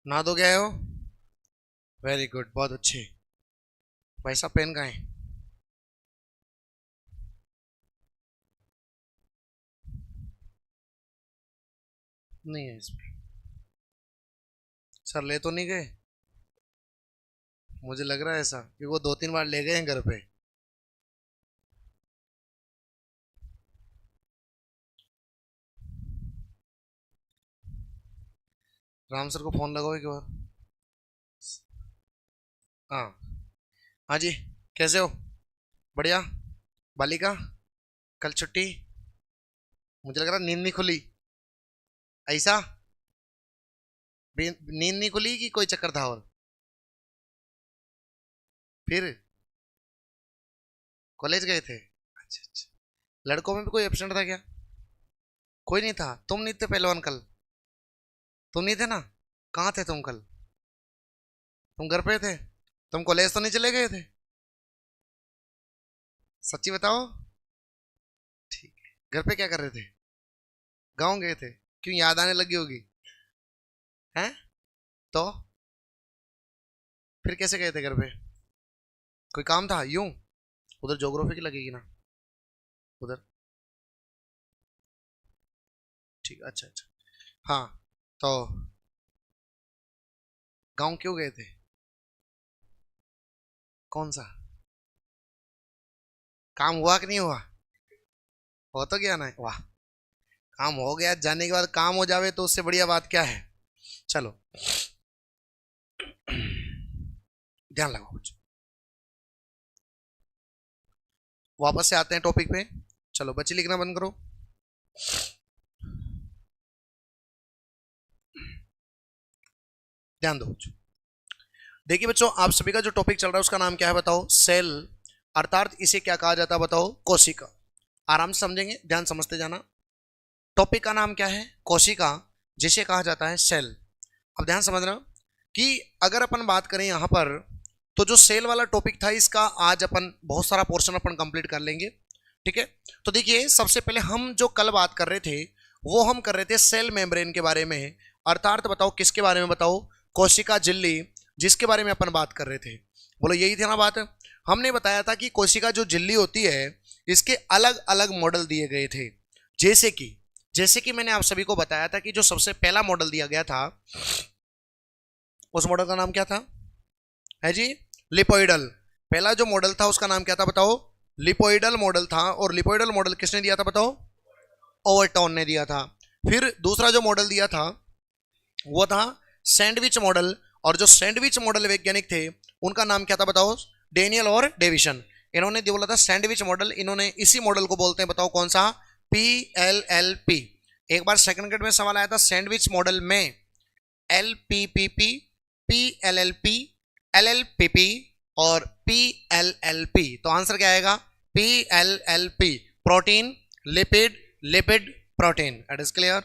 नहा धो गए हो? वेरी गुड, बहुत अच्छे। भाई साहब पेन कहाँ है? नहीं है इसमें। सर ले तो नहीं गए? मुझे लग रहा है ऐसा कि वो 2-3 बार ले गए हैं घर पे। राम सर को फोन लगाओ एक बार। हाँ। हाँ जी। कैसे हो? बढ़िया। बालिका, कल छुट्टी? मुझे लग रहा नींद नहीं खुली। ऐसा? नींद नहीं खुली कि कोई चक्कर था और? फिर कॉलेज गए थे? अच्छा अच्छा। लड़कों में भी कोई एब्सेंट था क्या? कोई नहीं था? तुम नहीं थे पहलवान कल? तुम नहीं थे ना? कहाँ थे तुम कल? तुम घर पे थे? तुम कॉलेज तो नहीं चले गए थे? सच्ची बताओ। ठीक है, घर पे क्या कर रहे थे? गाँव गए थे? क्यों, याद आने लगी होगी? हैं? तो फिर कैसे गए थे घर पे? कोई काम था यूं? उधर ज्योग्राफी की लगेगी ना? उधर। ठीक, अच्छा अच्छा। हाँ। तो गाँव क्यों गए थे? कौन सा काम हुआ कि नहीं हुआ? हो तो गया ना, वाह। काम हो गया, जाने के बाद काम हो जावे तो उससे बढ़िया बात क्या है। चलो, ध्यान लगाओ कुछ। वापस से आते हैं टॉपिक पे। चलो बच्चे, लिखना बंद करो। ध्यान दो। देखिए बच्चों, आप सभी का जो टॉपिक चल रहा है उसका नाम क्या है बताओ? सेल। अर्थात इसे क्या कहा जाता है बताओ? कोशिका। आराम से समझेंगे, ध्यान समझते जाना। टॉपिक का नाम क्या है? कोशिका, जिसे कहा जाता है सेल। अब ध्यान समझना कि अगर अपन बात करें यहां पर, तो जो सेल वाला टॉपिक था इसका आज अपन बहुत सारा पोर्शन अपन कंप्लीट कर लेंगे। ठीक है। तो देखिए, सबसे पहले हम जो कल बात कर रहे थे वो हम कर रहे थे सेल मेम्ब्रेन के बारे में। अर्थात बताओ किसके बारे में? बताओ, कोशिका झिल्ली, जिसके बारे में अपन बात कर रहे थे। बोलो, यही थी ना बात? हमने बताया था कि कोशिका जो झिल्ली होती है इसके अलग अलग मॉडल दिए गए थे। जैसे कि मैंने आप सभी को बताया था कि जो सबसे पहला मॉडल दिया गया था उस मॉडल का नाम क्या था? है जी, लिपोइडल। पहला जो मॉडल था उसका नाम क्या था बताओ? लिपोइडल मॉडल था। और लिपोइडल मॉडल किसने दिया था बताओ? ओवरटॉन ने दिया था। फिर दूसरा जो मॉडल दिया था वो था सैंडविच मॉडल। और जो सैंडविच मॉडल वैज्ञानिक थे उनका नाम क्या था बताओ? डेनियल और डेविसन। इन्होंने बोला था सैंडविच मॉडल। इन्होंने इसी मॉडल को बोलते हैं, बताओ कौन सा? PLLP। एक बार सेकंड ग्रेड में सवाल आया था सैंडविच मॉडल में LPPP, PLLP, LLPP और PLLP। तो आंसर क्या आएगा? PLLP। Protein, lipid, lipid, protein. It is clear.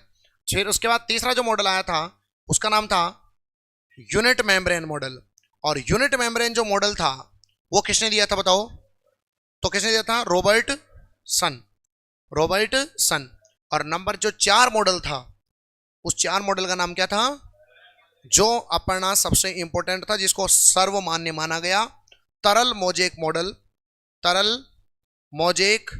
फिर उसके बाद तीसरा जो मॉडल आया था उसका नाम था यूनिट मेम्ब्रेन मॉडल। और यूनिट मेम्ब्रेन जो मॉडल था वो किसने दिया था बताओ? तो किसने दिया था? रॉबर्ट सन। रॉबर्ट सन। और नंबर जो 4 मॉडल था उस 4 मॉडल का नाम क्या था? जो अपना सबसे इंपॉर्टेंट था, जिसको सर्वमान्य माना गया, तरल मोजेक मॉडल। तरल मोजेक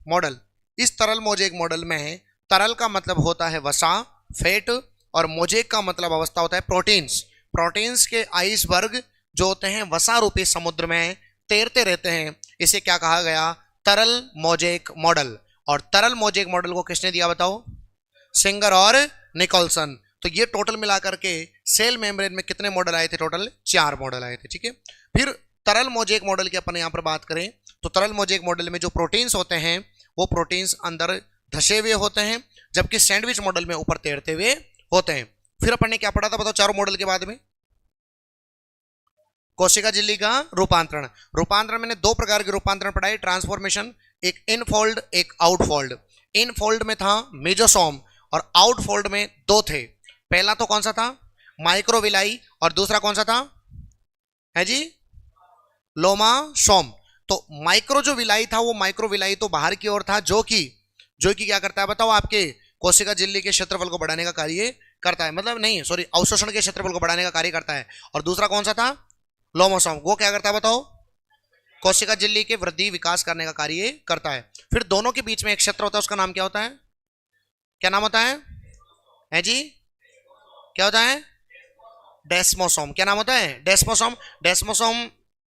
मॉडल। इस तरल मोजेक मॉडल में तरल का मतलब होता है वसा, फैट, और मोजेक का मतलब अवस्था होता है प्रोटीन्स। प्रोटीन्स के आइसबर्ग जो होते हैं वसा रूपी समुद्र में तैरते रहते हैं, इसे क्या कहा गया? तरल मोजेक मॉडल। और तरल मोजेक मॉडल को किसने दिया बताओ? सिंगर और निकोलसन। तो ये टोटल मिलाकर के सेल मेम्ब्रेन में कितने मॉडल आए थे? टोटल 4 मॉडल आए थे। ठीक है। फिर तरल मोजेक मॉडल की अपन यहां पर बात करें तो तरल मोजेक मॉडल में जो प्रोटीन्स होते हैं वो प्रोटीन्स अंदर धसे हुए होते हैं, जबकि सैंडविच मॉडल में ऊपर तैरते हुए होते हैं। फिर अपन ने क्या पढ़ा था बताओ चारों मॉडल के बाद में? कोशिका झिल्ली का रूपांतरण। रूपांतरण मैंने 2 प्रकार के रूपांतरण पढ़ाए, ट्रांसफॉर्मेशन। एक इनफोल्ड, एक आउटफोल्ड। इनफोल्ड में था मेजोसोम और आउटफोल्ड में 2 थे। पहला तो कौन सा था? माइक्रोविलाई। और दूसरा कौन सा था? है जी, लोमासोम। तो माइक्रो जो विलाई था वो माइक्रोविलाई तो बाहर की ओर था, जो कि क्या करता है बताओ? आपके कोशिका झिल्ली के क्षेत्रफल को बढ़ाने का कार्य करता है, मतलब नहीं सॉरी, अवशोषण के क्षेत्रफल को बढ़ाने का कार्य करता है। और दूसरा कौन सा था, लोमोसोम, वो क्या करता है बताओ, कोशिका झिल्ली के वृद्धि विकास करने का कार्य करता है। फिर दोनों के बीच में एक क्षेत्र होता है, उसका नाम क्या होता है, क्या नाम होता है जी, क्या होता है, डेस्मोसोम। क्या नाम होता है, डेस्मोसोम। डेस्मोसोम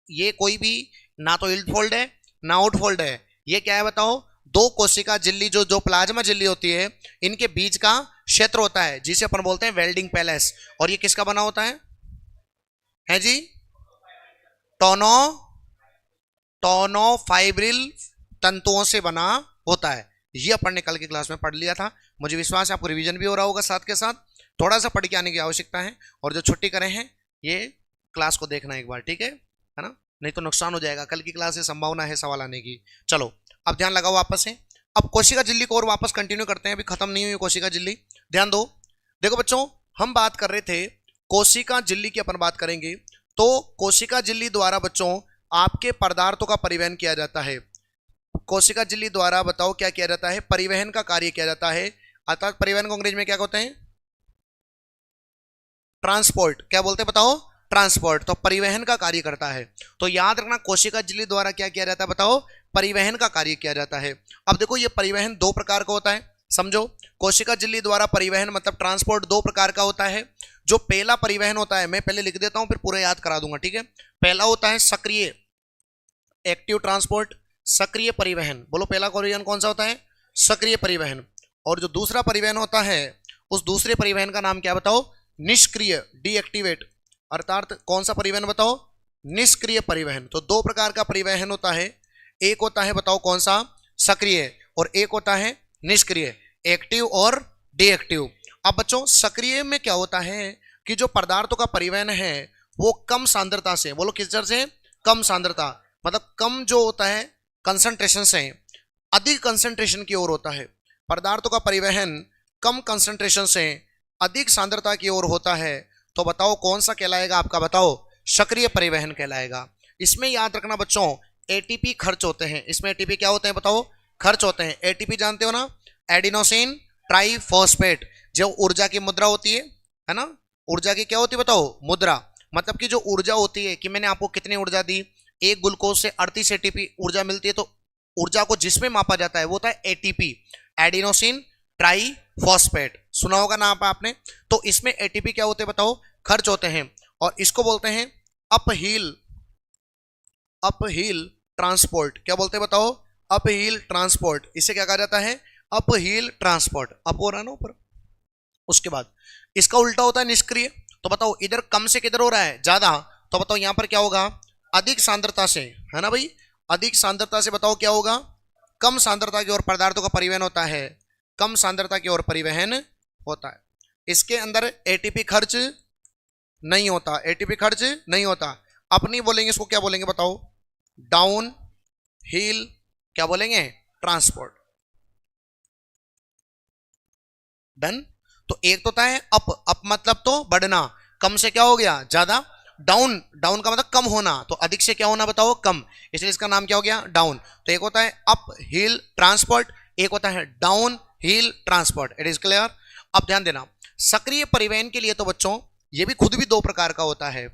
ये कोई भी ना तो इल्ड फोल्ड है ना आउट फोल्ड है, ये क्या है बताओ, दो कोशिका झिल्ली जो जो प्लाज्मा झिल्ली होती है, इनके बीच का क्षेत्र होता है जिसे अपन बोलते हैं वेल्डिंग पैलेस। और ये किसका बना होता है जी, टोनो टोनोफाइब्रिल तंतुओं से बना होता है। ये अपन ने कल की क्लास में पढ़ लिया था, मुझे विश्वास है आपको रिवीजन भी हो रहा होगा, साथ के साथ थोड़ा सा पढ़ के आने की आवश्यकता है। और जो छुट्टी करे हैं ये क्लास को देखना एक बार, ठीक है ना, नहीं तो नुकसान हो जाएगा, कल की क्लास से संभावना है सवाल आने की। चलो अब ध्यान लगाओ वापस से, अब कोशिका झिल्ली को और वापस कंटिन्यू करते हैं, अभी खत्म नहीं हुई कोशिका झिल्ली, ध्यान दो। देखो बच्चों, हम बात कर रहे थे कोशिका झिल्ली की, अपन बात करेंगे तो कोशिका झिल्ली द्वारा बच्चों आपके पदार्थों का परिवहन किया जाता है। कोशिका झिल्ली द्वारा बताओ क्या किया जाता है, परिवहन का कार्य किया जाता है। अर्थात परिवहन को अंग्रेजी में क्या कहते हैं, ट्रांसपोर्ट। क्या बोलते हैं बताओ, ट्रांसपोर्ट। तो परिवहन का कार्य करता है। तो याद रखना कोशिका झिल्ली द्वारा क्या किया जाता है बताओ, परिवहन का कार्य किया जाता है। अब देखो ये परिवहन दो प्रकार का होता है, समझो, कोशिका झिल्ली द्वारा परिवहन मतलब ट्रांसपोर्ट दो प्रकार का होता है। जो पहला परिवहन होता है, मैं पहले लिख देता हूं फिर पूरा याद करा दूंगा, ठीक है। पहला होता है सक्रिय, एक्टिव ट्रांसपोर्ट, सक्रिय परिवहन। बोलो पहला परिवहन कौन सा होता है, सक्रिय परिवहन। और जो दूसरा परिवहन होता है, उस दूसरे परिवहन का नाम क्या बताओ, निष्क्रिय, डीएक्टिवेट। अर्थात कौन सा परिवहन बताओ, निष्क्रिय परिवहन। तो दो प्रकार का परिवहन होता है, एक होता है बताओ कौन सा, सक्रिय, और एक होता है निष्क्रिय, एक्टिव और डीएक्टिव। अब बच्चों सक्रिय में क्या होता है कि जो पदार्थों का परिवहन है वो कम सांद्रता से, बोलो किस दर से, कम सांद्रता, मतलब कम जो होता है कंसंट्रेशन से अधिक कंसंट्रेशन की ओर होता है। पदार्थों का परिवहन कम कंसंट्रेशन से अधिक सांद्रता की ओर होता है। तो बताओ कौन सा कहलाएगा आपका, बताओ सक्रिय परिवहन कहलाएगा। इसमें याद रखना बच्चों एटीपी खर्च होते हैं, इसमें एटीपी क्या होते हैं बताओ, खर्च होते हैं। एटीपी जानते हो ना, एडिनोसिन ट्राइफॉस्फेट, जो ऊर्जा की मुद्रा होती है ना, ऊर्जा की क्या होती है बताओ, मुद्रा। मतलब कि जो ऊर्जा होती है कि मैंने आपको कितनी ऊर्जा दी, एक ग्लूकोज से 38 एटीपी ऊर्जा मिलती है, तो ऊर्जा को जिसमें मापा जाता है वो होता है एटीपी, एडिनोसिन ट्राइफॉस्फेट, सुना होगा ना आपने। तो इसमें एटीपी क्या होते हैं बताओ, खर्च होते हैं। और इसको बोलते हैं अपहील, अपहील ट्रांसपोर्ट। क्या बोलते हैं बताओ, अपहील ट्रांसपोर्ट। इसे क्या कहा जाता है, अपहील ट्रांसपोर्ट। अप हो रहा है ना ऊपर। उसके बाद इसका उल्टा होता है निष्क्रिय। तो बताओ इधर कम से किधर हो रहा है, ज्यादा, तो बताओ यहां पर क्या होगा, अधिक सांद्रता से, है ना भाई, अधिक सांद्रता से बताओ क्या होगा, कम सांद्रता की ओर पदार्थों का परिवहन होता है, कम सांद्रता की ओर परिवहन होता है। इसके अंदर एटीपी खर्च नहीं होता, एटीपी खर्च नहीं होता। अपनी बोलेंगे इसको क्या बोलेंगे बताओ, डाउन हिल, क्या बोलेंगे, ट्रांसपोर्ट। डन। तो एक तो होता है अप, अप मतलब तो बढ़ना, कम से क्या हो गया, ज्यादा। डाउन, डाउन का मतलब कम होना, तो अधिक से क्या होना बताओ, कम, इसलिए इसका नाम क्या हो गया, डाउन। तो एक होता है अप हिल ट्रांसपोर्ट, एक होता है down hill transport. It is clear. अब ध्यान देना, सक्रिय परिवहन के लिए तो बच्चों ये भी खुद भी दो प्रकार का होता है,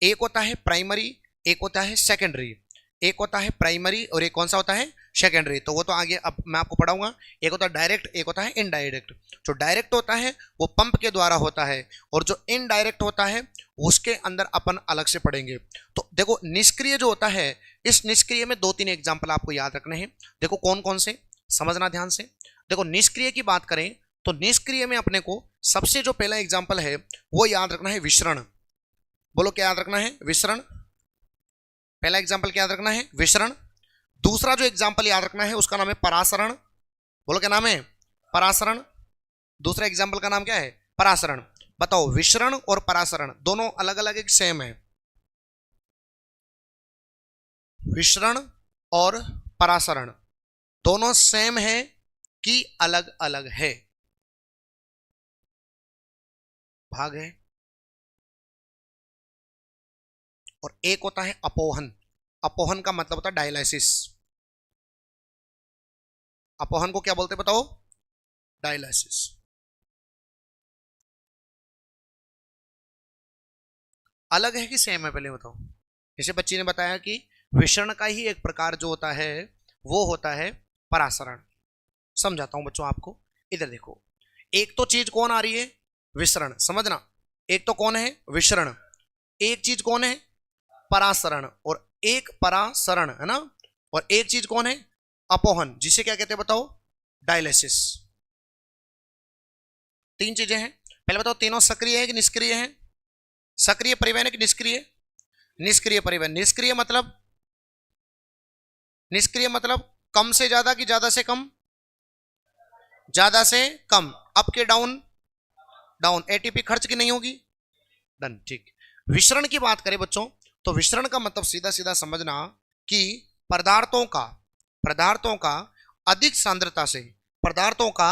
एक होता है प्राइमरी, एक होता है सेकेंडरी। एक होता है प्राइमरी और एक कौन सा होता है, सेकेंडरी। तो वो तो आगे अब मैं आपको पढ़ाऊंगा। एक होता है डायरेक्ट, एक होता है इनडायरेक्ट। जो डायरेक्ट होता है वो पंप के द्वारा होता है, और जो इनडायरेक्ट होता है उसके अंदर अपन अलग से पढ़ेंगे। तो देखो निष्क्रिय जो होता है, इस निष्क्रिय में दो तीन एग्जाम्पल आपको याद रखने हैं। देखो कौन कौन से, समझना ध्यान से। देखो निष्क्रिय की बात करें तो निष्क्रिय में अपने को सबसे जो पहला एग्जाम्पल है वो याद रखना है विसरण। बोलो क्या याद रखना है, विसरण। पहला एग्जाम्पल क्या याद रखना है, विसरण। दूसरा जो एग्जाम्पल याद रखना है उसका नाम है परासरण। बोलो क्या नाम है, परासरण। दूसरा एग्जाम्पल का नाम क्या है, परासरण। बताओ विसरण और परासरण दोनों अलग अलग एक सेम है, विसरण और परासरण दोनों सेम है कि अलग अलग है, भाग है। और एक होता है अपोहन। अपोहन का मतलब होता है डायलिसिस। अपोहन को क्या बोलते हैं बताओ, डायलिसिस। अलग है कि सेम है, पहले बताओ। जैसे बच्ची ने बताया कि विसरण का ही एक प्रकार जो होता है वो होता है परासरण। समझाता हूं बच्चों आपको, इधर देखो, एक तो चीज कौन आ रही है, विसरण, समझना। एक तो कौन है, विसरण, एक चीज कौन है, परासरण, और एक परासरण है ना, और एक चीज कौन है, अपोहन, जिसे क्या कहते हैं बताओ, डायलिसिस। तीन चीजें हैं। पहले बताओ तीनों सक्रिय है कि निष्क्रिय है, सक्रिय परिवहन है कि निष्क्रिय, निष्क्रिय परिवहन। निष्क्रिय मतलब, निष्क्रिय मतलब कम से ज्यादा कि ज्यादा से कम, ज्यादा से कम, अप के डाउन, डाउन, एटीपी खर्च की नहीं होगी, डन, ठीक। विसरण की बात करें बच्चों, तो विसरण का मतलब सीधा सीधा समझना कि पदार्थों का, पदार्थों का अधिक सांद्रता से, पदार्थों का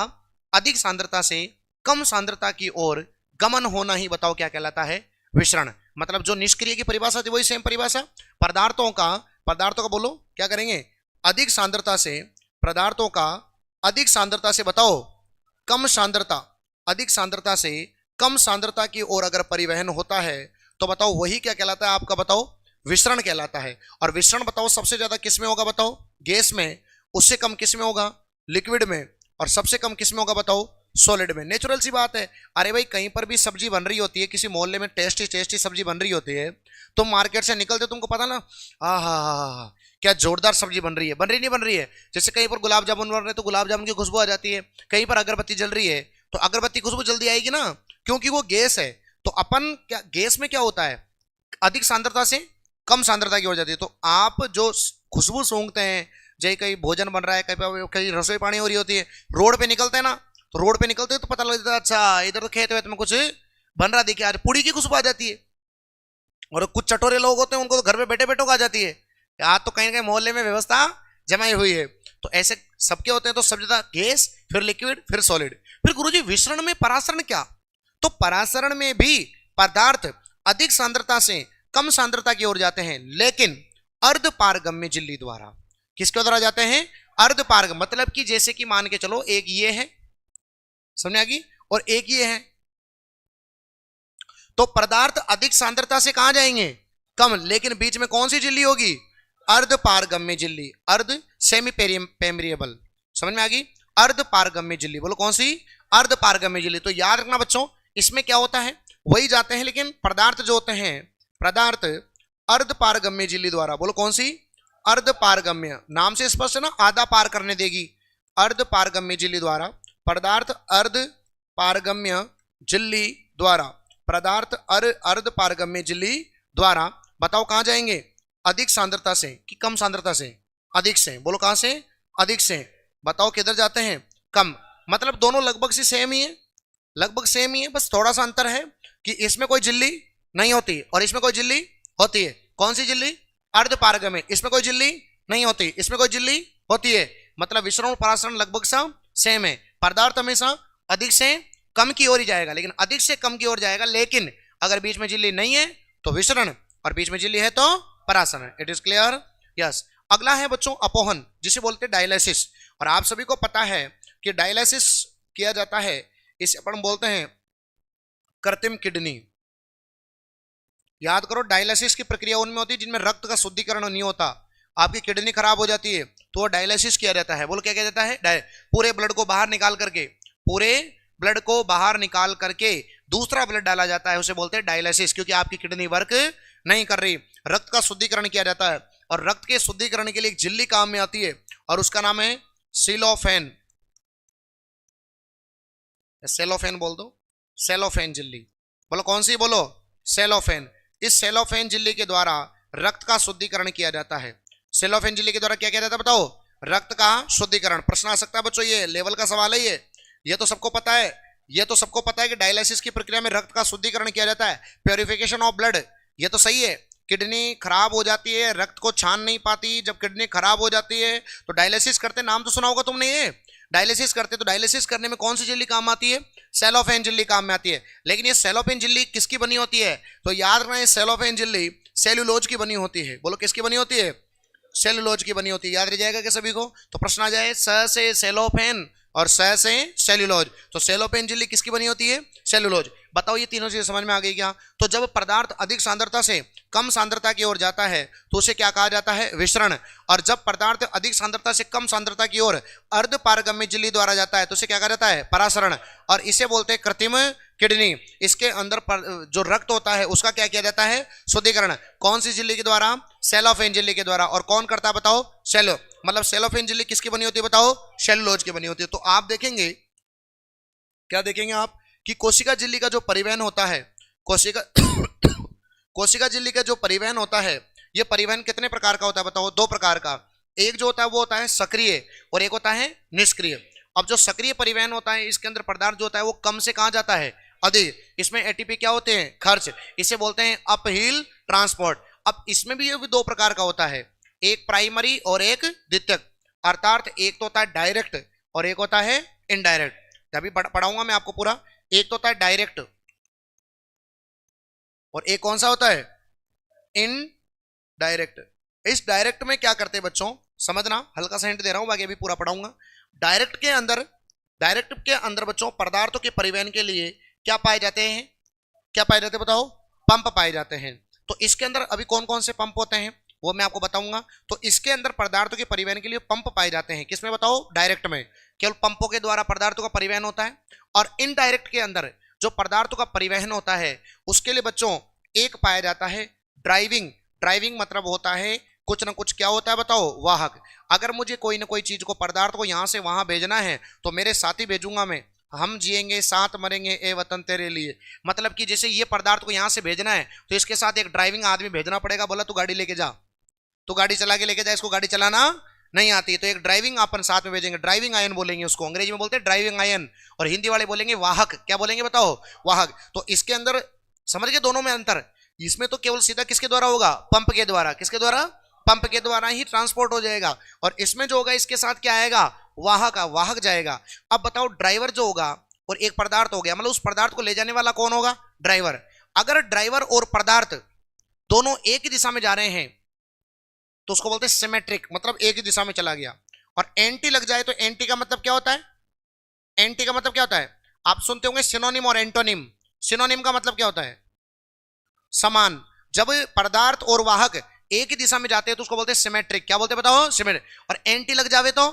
अधिक सांद्रता से कम सांद्रता की ओर गमन होना ही बताओ क्या कहलाता है, विसरण। मतलब जो निष्क्रिय की परिभाषा थी वही सेम परिभाषा, पदार्थों का, पदार्थों का बोलो क्या करेंगे, अधिक सांद्रता से, पदार्थों का अधिक सांद्रता से बताओ कम सांद्रता, अधिक सांद्रता से कम सांद्रता की ओर अगर परिवहन होता है तो बताओ वही क्या कहलाता है आपका, बताओ विसरण कहलाता है। और विसरण बताओ सबसे ज्यादा किस में होगा बताओ, गैस में, उससे कम किस में होगा, लिक्विड में, और सबसे कम किस में होगा बताओ, सॉलिड में। नेचुरल सी बात है। अरे भाई कहीं पर भी सब्जी बन रही होती है, किसी मोहल्ले में टेस्टी टेस्टी सब्जी बन रही होती है, तुम मार्केट से निकलते तुमको पता ना, हाँ क्या जोरदार सब्जी बन रही है, बन रही नहीं बन रही है। जैसे कहीं पर गुलाब जामुन बन रहे तो गुलाब जामुन की खुशबू आ जाती है, कहीं पर अगरबत्ती जल रही है तो अगरबत्ती खुशबू जल्दी आएगी ना, क्योंकि वो गैस है। तो अपन क्या, गैस में क्या होता है, अधिक सांद्रता से कम सांद्रता की हो जाती है। तो आप जो खुशबू सूंघते हैं, जैसे कहीं भोजन बन रहा है, कहीं रसोई पानी हो रही होती है, रोड पे निकलते हैं ना, तो रोड पे निकलते हैं तो पता लग जाता है अच्छा इधर तो खेत वेत में कुछ बन रहा, देखिए आज पूड़ी की खुशबू आ जाती है। और कुछ चटोरे लोग होते हैं उनको तो घर में बैठे बैठे आ जाती है, आज तो कहीं ना कहीं मोहल्ले में व्यवस्था जमाई हुई है। तो ऐसे सबके होते हैं, तो सब ज्यादा गैस, फिर लिक्विड, फिर सॉलिड। फिर गुरुजी विसरण में परासरण क्या, तो परासरण में भी पदार्थ अधिक सांद्रता से कम सांद्रता की ओर जाते हैं, लेकिन अर्ध पारगम्य झिल्ली द्वारा। किसके द्वारा जाते हैं, अर्ध पारगम्य, मतलब कि जैसे कि मान के चलो एक ये है, समझ आ गई, और एक ये है, तो पदार्थ अधिक सांद्रता से कहां जाएंगे, कम, लेकिन बीच में कौन सी झिल्ली होगी, अर्ध पारगम्य झिल्ली, अर्ध सेमी पेरिएबल, समझ में आ गई, अर्ध पारगम्य झिल्ली, बोलो कौन सी, अर्ध पारगम्य झिल्ली। तो याद रखना बच्चों, इसमें क्या होता है, वही जाते हैं, लेकिन पदार्थ जो होते हैं, पदार्थ अर्ध पारगम्य झिल्ली द्वारा, बोलो कौन सी, अर्ध पारगम्य, नाम से स्पष्ट है ना, आधा पार करने देगी, अर्ध पारगम्य झिल्ली द्वारा, पदार्थ अर्ध पारगम्य झिल्ली द्वारा, पदार्थ अर्ध पारगम्य झिल्ली द्वारा, बताओ कहां जाएंगे, अधिक सांद्रता से कि कम सांद्रता से, अधिक से, बोलो कहां से, अधिक से, बताओ किधर जाते हैं, कम। मतलब दोनों लगभग से सेम ही है, लगभग सेम ही है, बस थोड़ा सा अंतर है कि इसमें कोई झिल्ली नहीं होती और इसमें कोई झिल्ली होती है। कौन सी झिल्ली, अर्ध पारगम्य, इसमें कोई झिल्ली नहीं होती, इसमें कोई झिल्ली होती है। मतलब विसरण और परासरण लगभग सा सेम है, पदार्थ हमेशा अधिक से कम की ओर ही जाएगा, लेकिन अधिक से कम की ओर जाएगा, लेकिन अगर बीच में झिल्ली नहीं है तो विसरण, और बीच में झिल्ली है तो परासरण। It is clear, yes. अगला है बच्चों अपोहन, जिसे बोलते हैं डायलिसिस। और आप सभी को पता है कि डायलिसिस किया जाता है, इसे अपन बोलते हैं कृत्रिम किडनी। याद करो, डायलिसिस की प्रक्रिया उनमें होती है जिनमें रक्त का शुद्धिकरण नहीं होता, आपकी किडनी खराब हो जाती है तो डायलिसिस किया जाता है। बोलो क्या किया जाता है, पूरे ब्लड को बाहर निकाल करके, पूरे ब्लड को बाहर निकाल करके दूसरा ब्लड डाला जाता है, उसे बोलते हैं डायलिसिस, क्योंकि आपकी किडनी वर्क नहीं कर रही। रक्त का शुद्धिकरण किया जाता है, और रक्त के शुद्धिकरण के लिए एक झिल्ली काम में आती है, और उसका नाम है सेलोफेन। सेलोफेन बोल दो, सेलोफेन झिल्ली, बोलो कौन सी, बोलो सेलोफेन। इस सेलोफेन झिल्ली के द्वारा रक्त का शुद्धिकरण किया जाता है। सेलोफेन झिल्ली के द्वारा क्या किया जाता है बताओ, रक्त का शुद्धिकरण। प्रश्न आ सकता है बच्चों, ये लेवल का सवाल है, ये तो सबको पता है, ये तो सबको पता है कि डायलिसिस की प्रक्रिया में रक्त का शुद्धिकरण किया जाता है, प्योरिफिकेशन ऑफ ब्लड, ये तो सही है। किडनी खराब हो जाती है, रक्त को छान नहीं पाती, जब किडनी खराब हो जाती है तो डायलिसिस करते, नाम तो सुना होगा तुमने, ये डायलिसिस करते, तो डायलिसिस करने में कौन सी झिल्ली काम आती है, सेलोफेन झिल्ली काम में आती है। लेकिन ये सेलोफेन झिल्ली किसकी बनी होती है, तो याद रखना, सेलोफेन झिल्ली सेल्यूलोज की बनी होती है। बोलो किसकी बनी होती है, सेल्यूलोज की बनी होती है। याद रह जाएगा क्या सभी को, तो प्रश्न आ जाए स से सेलोफेन और स से सेल्यूलोज, तो सेलोफेन झिल्ली किसकी बनी होती है, सेल्यूलोज। बताओ ये तीनों चीजें समझ में आ गई क्या? तो जब पदार्थ अधिक सांद्रता से कम सांद्रता की ओर जाता है तो उसे क्या कहा जाता है? विसरण। और जब पदार्थ अधिक सांद्रता से कम सांद्रता की ओर अर्ध पारगम्य झिल्ली द्वारा जाता है तो उसे क्या कहा जाता है? परासरण। और इसे बोलते हैं कृत्रिम किडनी। इसके अंदर जो रक्त होता है उसका क्या किया जाता है? शुद्धिकरण। कौन सी झिल्ली के द्वारा? सेलोफेन झिल्ली के द्वारा। और कौन करता है बताओ? सेलो, मतलब सेलोफेन झिल्ली किसकी बनी होती है बताओ? सेलुलोज की बनी होती है। तो आप देखेंगे, क्या देखेंगे आप, कि कोशिका झिल्ली का जो परिवहन होता है, कोशिका कोशिका झिल्ली का जो परिवहन होता है, ये परिवहन कितने प्रकार का होता है बताओ? दो प्रकार का। एक जो होता है वो होता है सक्रिय और एक होता है निष्क्रिय। अब जो सक्रिय परिवहन होता है इसके अंदर पदार्थ जो होता है वो कम से कहां जाता है? अधिक। इसमें एटीपी क्या होते हैं? खर्च। इसे बोलते हैं अपहिल ट्रांसपोर्ट। अब इसमें भी ये भी दो प्रकार का होता है, एक प्राइमरी और एक द्वितीयक। अर्थात एक तो होता है डायरेक्ट और एक होता है इनडायरेक्ट। अभी पढ़ाऊंगा मैं आपको पूरा। एक तो होता है डायरेक्ट और एक कौन सा होता है? In direct. इस डायरेक्ट में क्या करते हैं बच्चों, समझना, हल्का सा हिंट दे रहा हूं, बाकी अभी पूरा पढ़ाऊंगा। डायरेक्ट के अंदर बच्चों पदार्थों के परिवहन के लिए क्या पाए जाते हैं? क्या पाए जाते हैं बताओ? पंप पाए जाते हैं। तो इसके अंदर अभी कौन कौन से पंप होते हैं वो मैं आपको बताऊंगा। तो इसके अंदर पदार्थों के परिवहन के लिए पंप पाए जाते हैं। किसमें बताओ? डायरेक्ट में। केवल पंपों के द्वारा पदार्थों का परिवहन होता है। और इनडायरेक्ट के अंदर जो पदार्थों का परिवहन होता है उसके लिए बच्चों एक पाया जाता है ड्राइविंग। ड्राइविंग मतलब होता है कुछ ना कुछ, क्या होता है बताओ? वाहक। अगर मुझे कोई ना कोई चीज को, पदार्थ को यहां से वहां भेजना है तो मेरे साथ ही भेजूंगा मैं। हम जिएंगे साथ मरेंगे ए वतन तेरे लिए। मतलब कि जैसे ये पदार्थ को यहां से भेजना है तो इसके साथ एक ड्राइविंग आदमी भेजना पड़ेगा। बोला तू गाड़ी लेके जा, तो गाड़ी चला के लेके जा, इसको गाड़ी चलाना नहीं आती तो एक ड्राइविंग अपन साथ में भेजेंगे। ड्राइविंग आयन बोलेंगे उसको, अंग्रेजी में बोलते हैं ड्राइविंग आयन। और हिंदी वाले बोलेंगे वाहक। क्या बोलेंगे बताओ? वाहक। तो इसके अंदर समझ गए दोनों में अंतर? इसमें तो केवल सीधा किसके द्वारा होगा? पंप के द्वारा। किसके द्वारा? पंप के द्वारा ही ट्रांसपोर्ट हो जाएगा। और इसमें जो होगा इसके साथ क्या आएगा? वाहक। वाहक जाएगा। अब बताओ ड्राइवर जो होगा और एक पदार्थ हो गया, मतलब उस पदार्थ को ले जाने वाला कौन होगा? ड्राइवर। अगर ड्राइवर और पदार्थ दोनों एक ही दिशा में जा रहे हैं तो उसको बोलते हैं सिमेट्रिक, मतलब एक ही दिशा में चला गया। और एंटी लग जाए तो एंटी का मतलब क्या होता है? एंटी का मतलब क्या होता है? आप सुनते होंगे सिनोनिम और एंटोनिम। सिनोनिम का मतलब क्या होता है? समान। जब पदार्थ और वाहक एक ही दिशा में जाते हैं तो उसको बोलते हैं सिमेट्रिक। क्या बोलते हैं बताओ? सिमेट्रिक। और एंटी लग जावे तो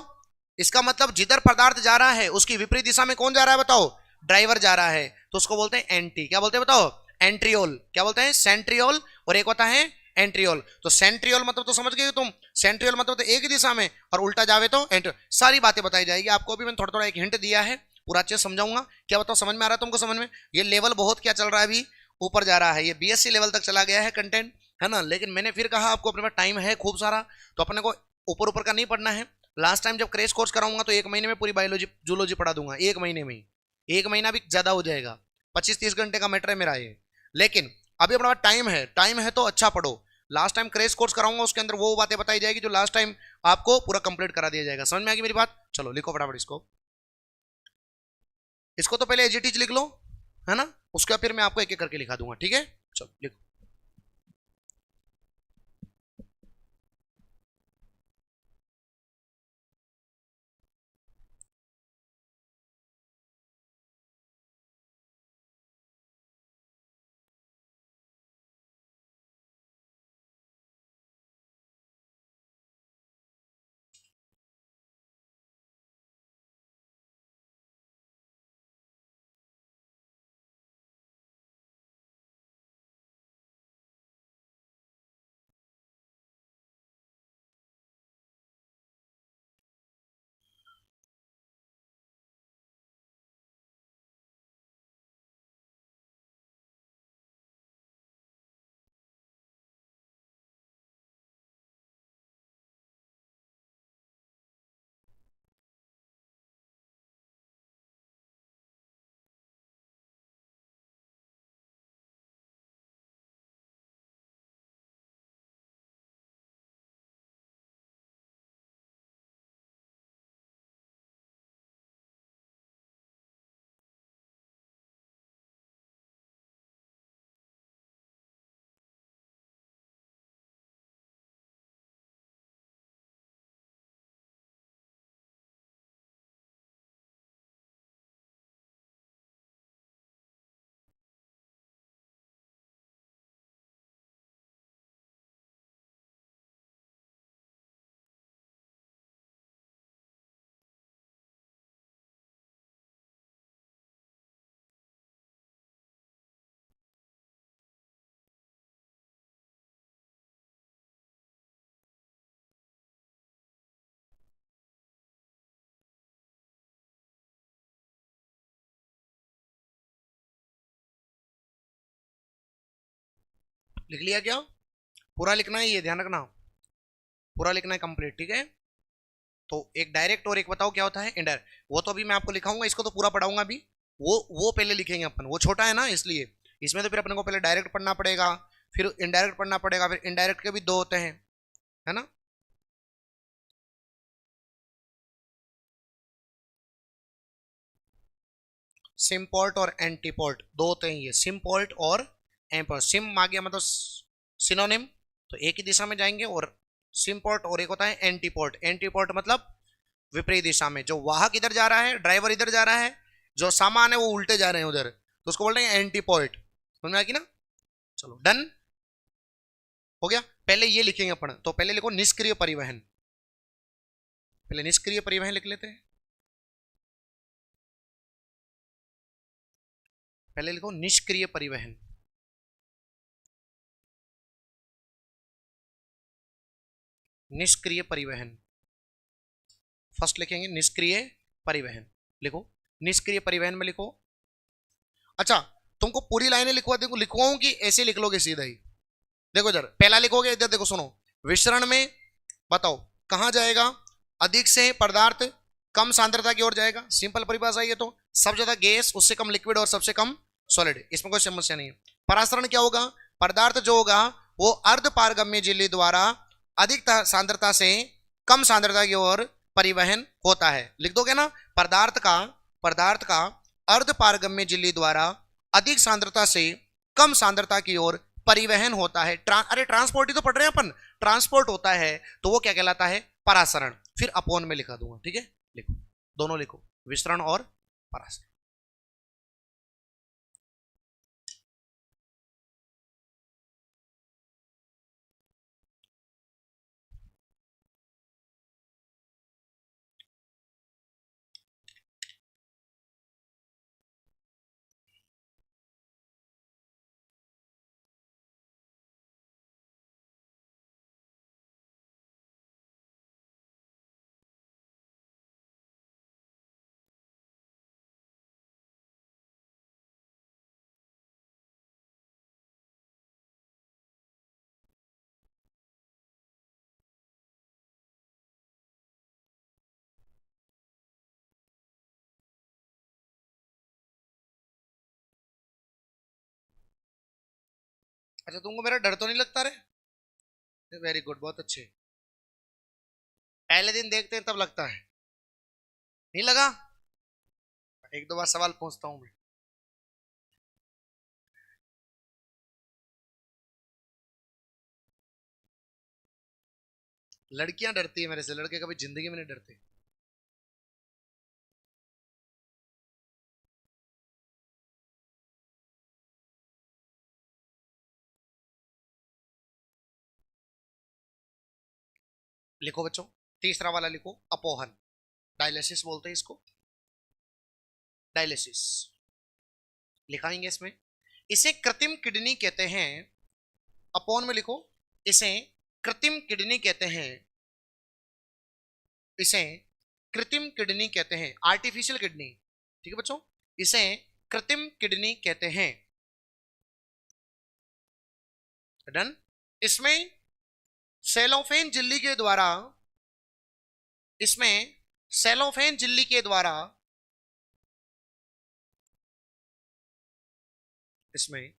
इसका मतलब जिधर पदार्थ जा रहा है उसकी विपरीत दिशा में कौन जा रहा है बताओ? ड्राइवर जा रहा है, तो उसको बोलते हैं एंटी। क्या बोलते हैं बताओ? एंट्रियोल। क्या बोलते हैं? सेंट्रियोल। और एक होता है एंट्रियोल। तो सेंट्रियोल मतलब तो समझ गए तुम, सेंट्रियोल मतलब तो एक ही दिशा में, और उल्टा जावे तो एंट्रियोल। सारी बातें बताई जाएगी आपको। भी मैंने थोड़ा थोड़ा एक हिंट दिया है, पूरा अच्छे से समझाऊंगा। क्या बताओ समझ में आ रहा है तुमको? समझ में? ये लेवल बहुत क्या चल रहा है अभी, ऊपर जा रहा है। ये बीएससी लेवल तक चला गया है कंटेंट, है ना। लेकिन मैंने फिर कहा आपको अपने पास टाइम है खूब सारा, तो अपने को ऊपर ऊपर का नहीं पढ़ना है। लास्ट टाइम जब क्रैश कोर्स कराऊंगा तो 1 महीने में पूरी बायोलॉजी जूलॉजी पढ़ा दूंगा, 1 महीने में ही। 1 महीना भी ज्यादा हो जाएगा, 25-30 घंटे का मैटर है मेरा ये। लेकिन अभी अपना टाइम है, टाइम है तो अच्छा पढ़ो। लास्ट टाइम क्रैश कोर्स कराऊंगा उसके अंदर वो बातें बताई जाएगी जो लास्ट टाइम आपको पूरा कंप्लीट करा दिया जाएगा। समझ में आ गई मेरी बात? चलो लिखो फटाफट इसको। इसको तो पहले एजीटीज लिख लो, है ना, उसके बाद फिर मैं आपको एक एक करके लिखा दूंगा, ठीक है। चलो लिखो। लिख लिया क्या? पूरा लिखना है, ये ध्यान रखना, पूरा लिखना है कंप्लीट, ठीक है। तो एक डायरेक्ट और एक बताओ क्या होता है इनडायरेक्ट। वो तो अभी मैं आपको लिखाऊंगा, इसको तो पूरा पढ़ाऊंगा अभी। वो पहले लिखेंगे अपन, वो छोटा है ना इसलिए। इसमें तो फिर अपने को पहले डायरेक्ट पढ़ना पड़ेगा, फिर इनडायरेक्ट पढ़ना पड़ेगा, फिर इनडायरेक्ट के भी दो होते हैं, है ना। सिम्पोर्ट और एंटीपोर्ट दो होते हैं, ये सिम्पोर्ट और एम्पोर्ट। सिम आ गया मतलब सिनोनिम, तो एक ही दिशा में जाएंगे, और सिम्पोर्ट और एक होता है एंटीपोर्ट। एंटीपोर्ट मतलब विपरीत दिशा में, जो वाहक इधर जा रहा है, ड्राइवर इधर जा रहा है, जो सामान है वो उल्टे जा रहे हैं उधर, तो उसको बोलते हैं एंटीपोर्ट। समझ में आ गई ना। चलो डन हो गया। पहले ये लिखेंगे अपन, तो पहले लिखो निष्क्रिय परिवहन, पहले निष्क्रिय परिवहन लिख लेते हैं। पहले लिखो निष्क्रिय परिवहन। निष्क्रिय परिवहन फर्स्ट लिखेंगे, निष्क्रिय परिवहन लिखो। निष्क्रिय परिवहन में लिखो। अच्छा, तुमको पूरी लाइनें लिखवा देखो, लिखवाऊं कि ऐसे लिख लोगे सीधा ही? देखो इधर पहला लिखोगे, इधर देखो सुनो। विसरण में बताओ कहां जाएगा? अधिक से पदार्थ कम सांद्रता की ओर जाएगा, सिंपल परिभाषा ये तो। सबसे ज्यादा गैस, उससे कम लिक्विड, और सबसे कम सॉलिड, इसमें कोई समस्या नहीं है। परासरण क्या होगा? पदार्थ जो होगा वो अर्ध पारगम्य झिल्ली द्वारा अधिक सांद्रता से कम सांद्रता की ओर परिवहन होता है। लिख दोगे ना, पदार्थ का अर्ध पारगम्य झिल्ली द्वारा अधिक सांद्रता से कम सांद्रता की ओर परिवहन होता है। अरे ट्रांसपोर्ट ही तो पढ़ रहे हैं अपन, ट्रांसपोर्ट होता है, तो वो क्या कहलाता है? परासरण। फिर अपोन में लिखा दूंगा, ठीक है। लिखो, दोनों लिखो, विसरण और परासरण। अच्छा, तुमको मेरा डर तो नहीं लगता रे? वेरी गुड, बहुत अच्छे। पहले दिन देखते हैं तब लगता है, नहीं लगा? एक दो बार सवाल पूछता हूं मैं। लड़कियां डरती है मेरे से, लड़के कभी जिंदगी में नहीं डरते। लिखो बच्चों, तीसरा वाला लिखो, अपोहन। डायलिसिस बोलते हैं इसको, डायलिसिस लिखाएंगे इसमें। इसे कृत्रिम किडनी कहते हैं। अपोन में लिखो, इसे कृत्रिम किडनी कहते हैं। इसे कृत्रिम किडनी कहते हैं, आर्टिफिशियल किडनी, ठीक है बच्चों। इसे कृत्रिम किडनी कहते हैं। डन। इसमें सेलोफेन झिल्ली के द्वारा, इसमें सेलोफेन झिल्ली के द्वारा, इसमें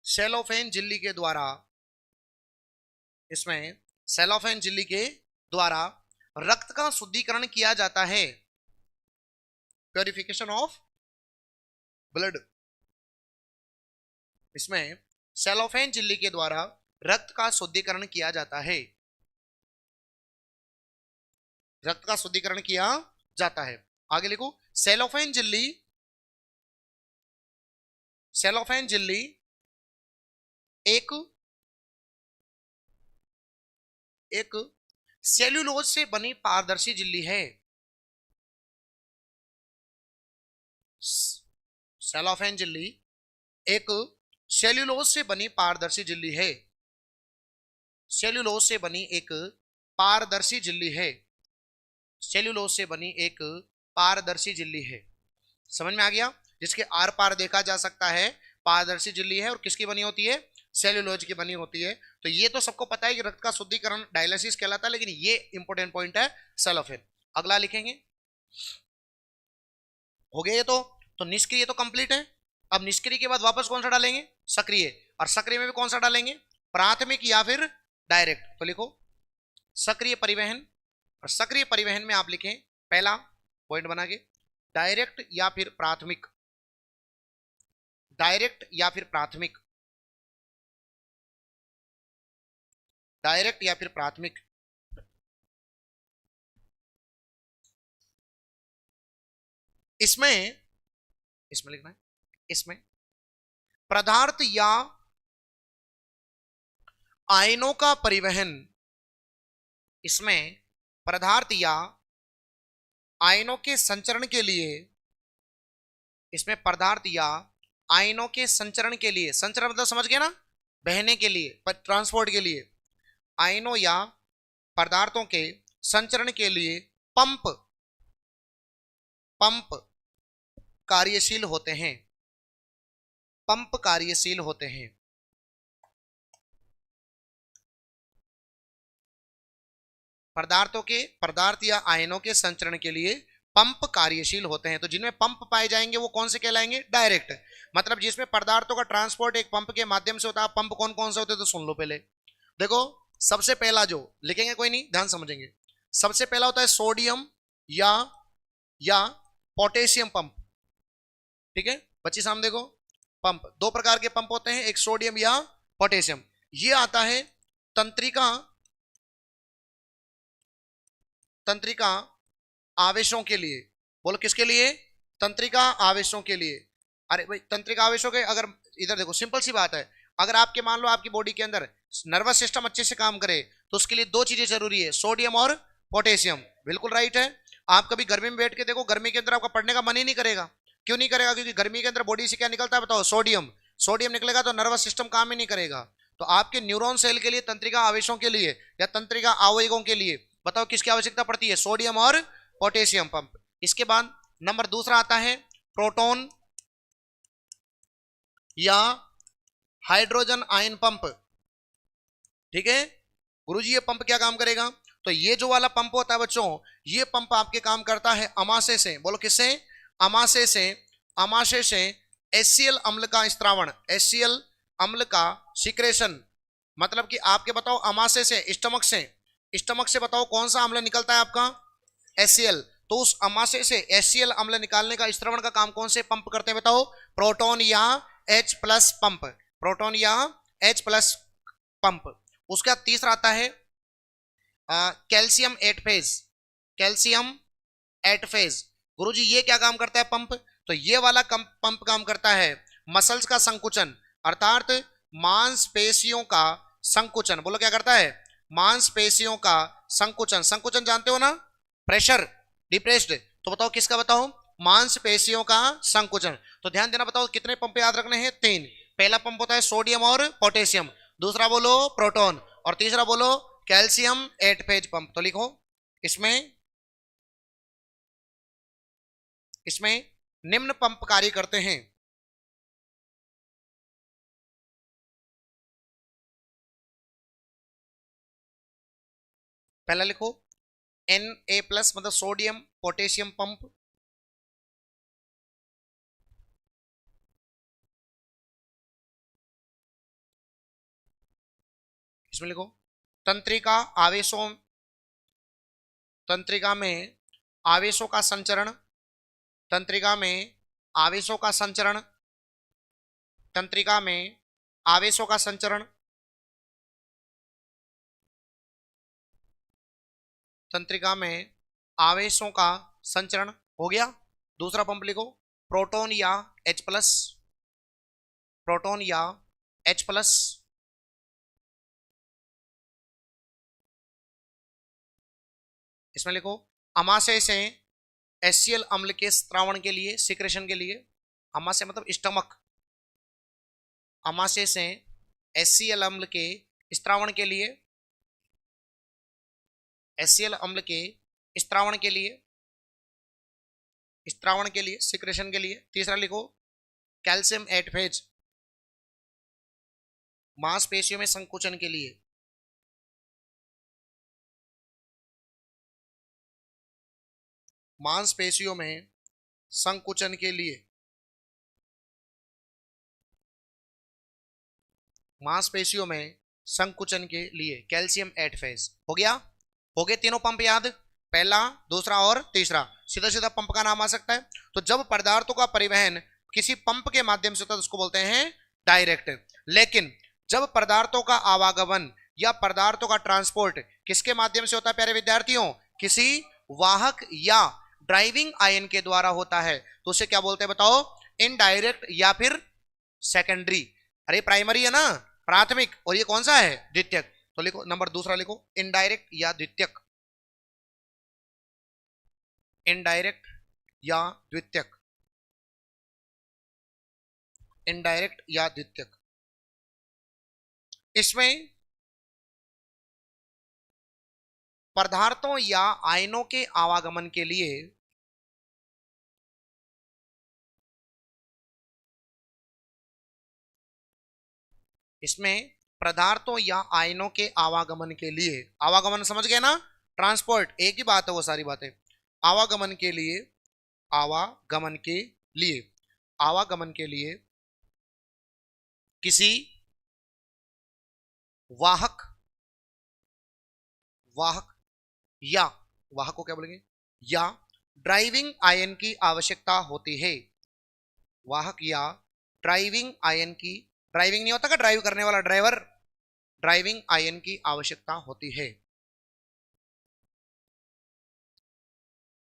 सेलोफेन झिल्ली के द्वारा, इसमें सेलोफेन झिल्ली के द्वारा रक्त का शुद्धिकरण किया जाता है। Purification of blood. इसमें सेलोफेन झिल्ली के द्वारा रक्त का शुद्धिकरण किया जाता है। रक्त का शुद्धिकरण किया जाता है। आगे लिखो, सेलोफेन झिल्ली, सेलोफेन झिल्ली एक एक सेल्यूलोज से बनी पारदर्शी झिल्ली है। सेलोफेन झिल्ली एक सेल्यूलोज से बनी पारदर्शी झिल्ली है। सेल्यूलोज से बनी एक पारदर्शी झिल्ली है। सेल्यूलोज से बनी एक पारदर्शी झिल्ली है। समझ में आ गया? जिसके आर पार देखा जा सकता है, पारदर्शी झिल्ली है। और किसकी बनी होती है? सेल्यूलोज की बनी होती है। तो ये तो सबको पता है कि रक्त का शुद्धिकरण डायलिसिस कहलाता है, लेकिन ये इंपॉर्टेंट पॉइंट है सेलोफेन। अगला लिखेंगे, हो गया ये तो निष्क्रिय तो कंप्लीट है। अब निष्क्रिय के बाद वापस कौन सा डालेंगे, सक्रिय, और सक्रिय में भी कौन सा डालेंगे, प्राथमिक या फिर डायरेक्ट। तो लिखो सक्रिय परिवहन, और सक्रिय परिवहन में आप लिखें पहला पॉइंट बना के डायरेक्ट या फिर प्राथमिक, डायरेक्ट या फिर प्राथमिक, डायरेक्ट या फिर प्राथमिक। इसमें इसमें लिखना है, इसमें पदार्थ या आयनों का परिवहन, इसमें पदार्थ या आयनों के संचरण के लिए, इसमें पदार्थ या आयनों के संचरण के लिए, संचरण मतलब समझ गए ना, बहने के लिए, ट्रांसपोर्ट के लिए, आयनों या पदार्थों के संचरण के लिए पंप पंप कार्यशील होते हैं, पंप कार्यशील होते हैं। पदार्थों के, पदार्थ या आयनों के संचरण के लिए पंप कार्यशील होते हैं। तो जिनमें पंप पाए जाएंगे वो कौन से कहलाएंगे, डायरेक्ट। मतलब जिसमें पदार्थों का ट्रांसपोर्ट एक पंप के माध्यम से होता है। पंप कौन कौन से होते हैं तो सुन लो पहले। देखो सबसे पहला जो लिखेंगे, कोई नहीं ध्यान समझेंगे, सबसे पहला होता है सोडियम या पोटेशियम पंप। ठीक है बच्ची सामने देखो, पंप दो प्रकार के पंप होते हैं, एक सोडियम या पोटेशियम। ये आता है तंत्रिका, तंत्रिका आवेशों के लिए। बोलो किसके लिए, तंत्रिका आवेशों के लिए। अरे भाई तंत्रिका आवेशों के, अगर इधर देखो सिंपल सी बात है, अगर आपके मान लो आपकी बॉडी के अंदर नर्वस सिस्टम अच्छे से काम करे तो उसके लिए दो चीजें जरूरी है, सोडियम और पोटेशियम। बिल्कुल राइट है। आप कभी गर्मी में बैठ के देखो, गर्मी के अंदर आपका पढ़ने का मन ही नहीं करेगा। क्यों नहीं करेगा, क्योंकि गर्मी के अंदर बॉडी से क्या निकलता है बताओ, सोडियम। सोडियम निकलेगा तो नर्वस सिस्टम काम ही नहीं करेगा। तो आपके न्यूरॉन सेल के लिए, तंत्रिका आवेशों के लिए या तंत्रिका आवेगों के लिए बताओ किसकी आवश्यकता पड़ती है, सोडियम और पोटेशियम पंप। इसके बाद नंबर दूसरा आता है प्रोटॉन या हाइड्रोजन आयन पंप। ठीक है गुरुजी, ये पंप क्या काम करेगा, तो ये जो वाला पंप होता है बच्चों, ये पंप आपके काम करता है अमाशय से। बोलो किससे, अमाशय से। अमाशय से HCl अम्ल का स्त्रावण, HCl अम्ल का सिक्रेशन। मतलब कि आपके बताओ अमाशय से, स्टमक से, स्टमक से बताओ कौन सा अम्ल निकलता है आपका, HCl। तो उस अमाशय से HCl अम्ल निकालने का, स्त्रवण का काम कौन से पंप करते हैं बताओ, प्रोटॉन या H प्लस पंप, प्रोटॉन या H प्लस पंप। उसका तीसरा आता है calcium ATPase, calcium ATPase. गुरुजी ये क्या काम करता है पंप, तो ये वाला पंप काम करता है मसल्स का संकुचन, अर्थात मांसपेशियों का संकुचन। बोलो क्या करता है, मांसपेशियों का संकुचन। संकुचन जानते हो ना, प्रेशर, डिप्रेस्ड। तो बताओ किसका, बताओ मांसपेशियों का संकुचन। तो ध्यान देना, बताओ कितने पंप याद रखने हैं, तीन। पहला पंप होता है सोडियम और पोटेशियम, दूसरा बोलो प्रोटॉन, और तीसरा बोलो कैल्शियम एट फेज पंप। तो लिखो इसमें, इसमें निम्न पंप कार्य करते हैं। पहला लिखो Na प्लस मतलब सोडियम पोटेशियम पंप, इसमें लिखो तंत्रिका आवेशों, तंत्रिका में आवेशों का संचरण, तंत्रिका में आवेशों का संचरण, तंत्रिका में आवेशों का संचरण, तंत्रिका में आवेशों का संचरण। हो गया। दूसरा पंप लिखो प्रोटॉन या H प्लस, प्रोटॉन या H प्लस। इसमें लिखो अमाशय से HCl अम्ल के स्त्रावण के लिए, सिक्रेशन के लिए, अमाशय मतलब स्टमक, अमाशय से HCl अम्ल के स्त्रावण के लिए, HCl अम्ल के स्त्रावण के लिए, स्त्रावण के लिए, सिक्रेशन के लिए। तीसरा लिखो कैल्शियम एट फेज, मांसपेशियों में संकुचन के लिए, मांसपेशियों में संकुचन के लिए, मांसपेशियों में संकुचन के लिए कैल्शियम एट फेज। हो गया? हो गए तीनों पंप याद, पहला, दूसरा और तीसरा। सीधा सीधा पंप का नाम आ सकता है। तो जब पदार्थों का परिवहन किसी पंप के माध्यम से होता है उसको बोलते हैं डायरेक्ट। लेकिन जब पदार्थों का आवागमन या पदार्थों का ट्रांसपोर्ट किसके माध्यम से होता है प्यारे विद्यार्थियों? किसी वाहक या ड्राइविंग आयन के द्वारा होता है, तो उसे क्या बोलते हैं बताओ? इनडायरेक्ट या फिर सेकेंडरी। अरे प्राइमरी है ना, प्राथमिक, और ये कौन सा है? द्वितीयक। तो लिखो नंबर दूसरा, लिखो इनडायरेक्ट या द्वितीयक, इनडायरेक्ट या द्वितीयक, इनडायरेक्ट या द्वितीयक। इसमें पदार्थों या आयनों के आवागमन के लिए इसमें पदार्थों या आयनों के आवागमन के लिए, आवागमन समझ गए ना, ट्रांसपोर्ट एक ही बात है, वो सारी बातें। आवागमन के लिए, आवागमन के लिए, आवागमन के लिए किसी वाहक, वाहक या, वाहक को क्या बोलेंगे? या ड्राइविंग आयन की आवश्यकता होती है। वाहक या ड्राइविंग आयन की, ड्राइविंग नहीं होता का ड्राइव करने वाला ड्राइवर, ड्राइविंग आयन की आवश्यकता होती है।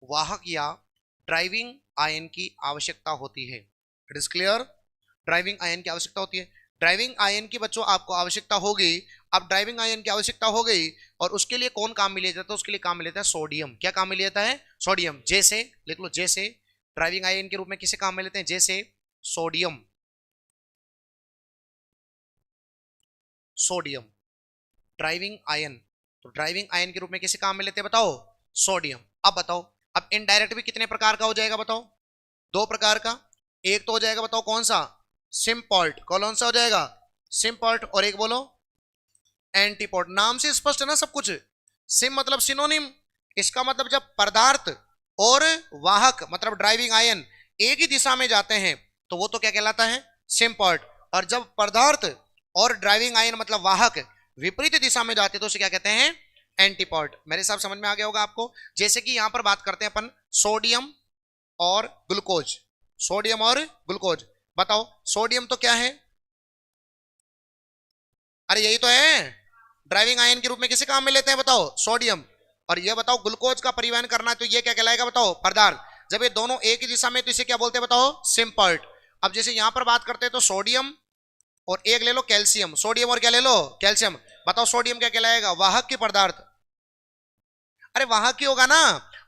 वाहक या ड्राइविंग आयन की आवश्यकता होती है। It is clear? Driving ion की आवश्यकता होती है। ड्राइविंग आयन की बच्चों आपको आवश्यकता होगी। अब ड्राइविंग आयन की आवश्यकता हो गई, और उसके लिए कौन काम में लिया जाता है? उसके लिए काम में लेता है सोडियम। क्या काम में लिया जाता है? सोडियम। जैसे लिख लो, जैसे ड्राइविंग आयन के रूप में किसे काम में लेते हैं? जैसे सोडियम, सोडियम ड्राइविंग आयन। तो ड्राइविंग आयन के रूप में किसे काम में लेते हैं बताओ? सोडियम। अब बताओ, अब इनडायरेक्ट भी कितने प्रकार का हो जाएगा बताओ? दो प्रकार का। एक तो हो जाएगा बताओ कौन सा? सिम्पॉल्ट। कौन सा हो जाएगा? सिम्पॉल्ट। और एक बोलो एंटीपोड। नाम से स्पष्ट है ना सब कुछ। सिम मतलब सिनोनिम, इसका मतलब जब पदार्थ और वाहक मतलब ड्राइविंग आयन एक ही दिशा में जाते हैं तो वो तो क्या कहलाता है? सिम्पॉल्ट। और जब पदार्थ और ड्राइविंग आयन मतलब वाहक विपरीत दिशा में जाते हैं तो उसे क्या कहते हैं? एंटीपोड। मेरे हिसाब समझ में आ गया होगा आपको। जैसे कि यहां पर बात करते हैं अपन सोडियम और ग्लूकोज, सोडियम और ग्लूकोज। बताओ सोडियम तो क्या है? अरे यही तो है, ड्राइविंग आयन के रूप में किसे काम में लेते हैं बताओ? सोडियम। और ये बताओ ग्लूकोज का परिवहन करना है तो ये क्या कहलाएगा बताओ? पदार्थ। जब ये दोनों एक ही दिशा में तो इसे क्या बोलते हैं बताओ? सिम्पल्ट। अब जैसे यहां पर बात करते हैं तो सोडियम और एक ले लो कैल्शियम, सोडियम और क्या ले लो? कैल्शियम। बताओ सोडियम क्या कहलाएगा? वाहक की पदार्थ। अरे वाहक ही होगा ना,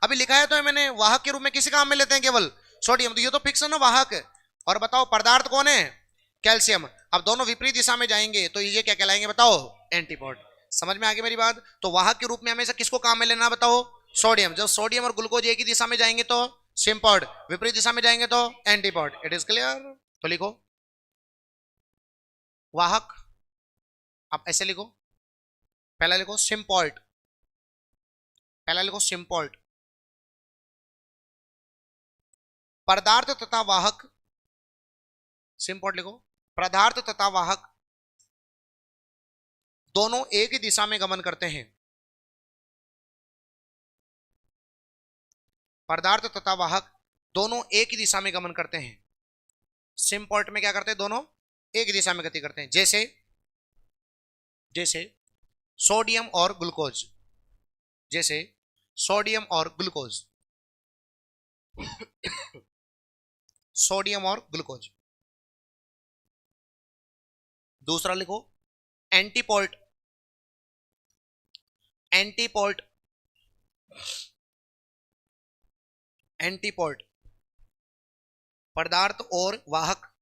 अभी लिखा है तो है मैंने, वाहक के रूप में किसी काम में लेते हैं केवल? सोडियम। तो ये तो फिक्स है ना वाहक। और बताओ पदार्थ कौन है? कैल्शियम। अब दोनों विपरीत दिशा में जाएंगे तो ये क्या कहलाएंगे बताओ? एंटीपोड। समझ में आ गई मेरी बात? तो वाहक के रूप में हमेशा किसको काम में लेना बताओ? सोडियम। जब सोडियम और ग्लूकोज एक ही दिशा में जाएंगे तो सिम्पॉड, विपरीत दिशा में जाएंगे तो एंटीपोड। It is clear? तो लिखो वाहक, आप ऐसे लिखो, पहला लिखो सिम्पॉल्ट, पहला लिखो सिम्पॉल्ट। पदार्थ तथा वाहक, सिम्पॉल्ट लिखो, पदार्थ तथा वाहक दोनों एक ही दिशा में गमन करते हैं। पदार्थ तथा वाहक दोनों एक ही दिशा में गमन करते हैं। सिम्पॉल्ट में क्या करते हैं? दोनों एक ही दिशा में गति करते हैं। जैसे, जैसे सोडियम और ग्लूकोज, जैसे सोडियम और ग्लूकोज, सोडियम और ग्लूकोज। दूसरा लिखो एंटीपोल्ट, एंटीपोल्ट, एंटीपोल्ट पदार्थ और वाहक,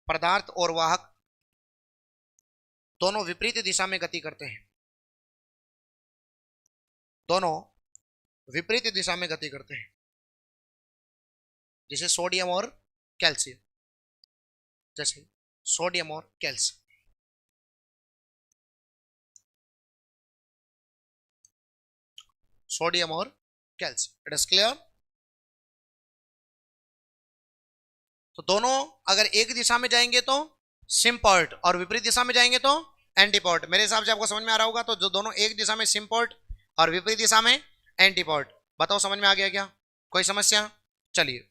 पदार्थ और वाहक दोनों विपरीत दिशा में गति करते हैं, दोनों विपरीत दिशा में गति करते हैं। जैसे सोडियम और कैल्शियम, जैसे सोडियम और कैल्शियम। सोडियम और कैल्शियम। It is clear. तो दोनों अगर एक दिशा में जाएंगे तो सिम्पोर्ट और विपरीत दिशा में जाएंगे तो एंटीपोर्ट। मेरे हिसाब से आपको समझ में आ रहा होगा। तो जो दोनों एक दिशा में सिम्पोर्ट और विपरीत दिशा में एंटीपोर्ट, बताओ समझ में आ गया क्या? कोई समस्या? चलिए,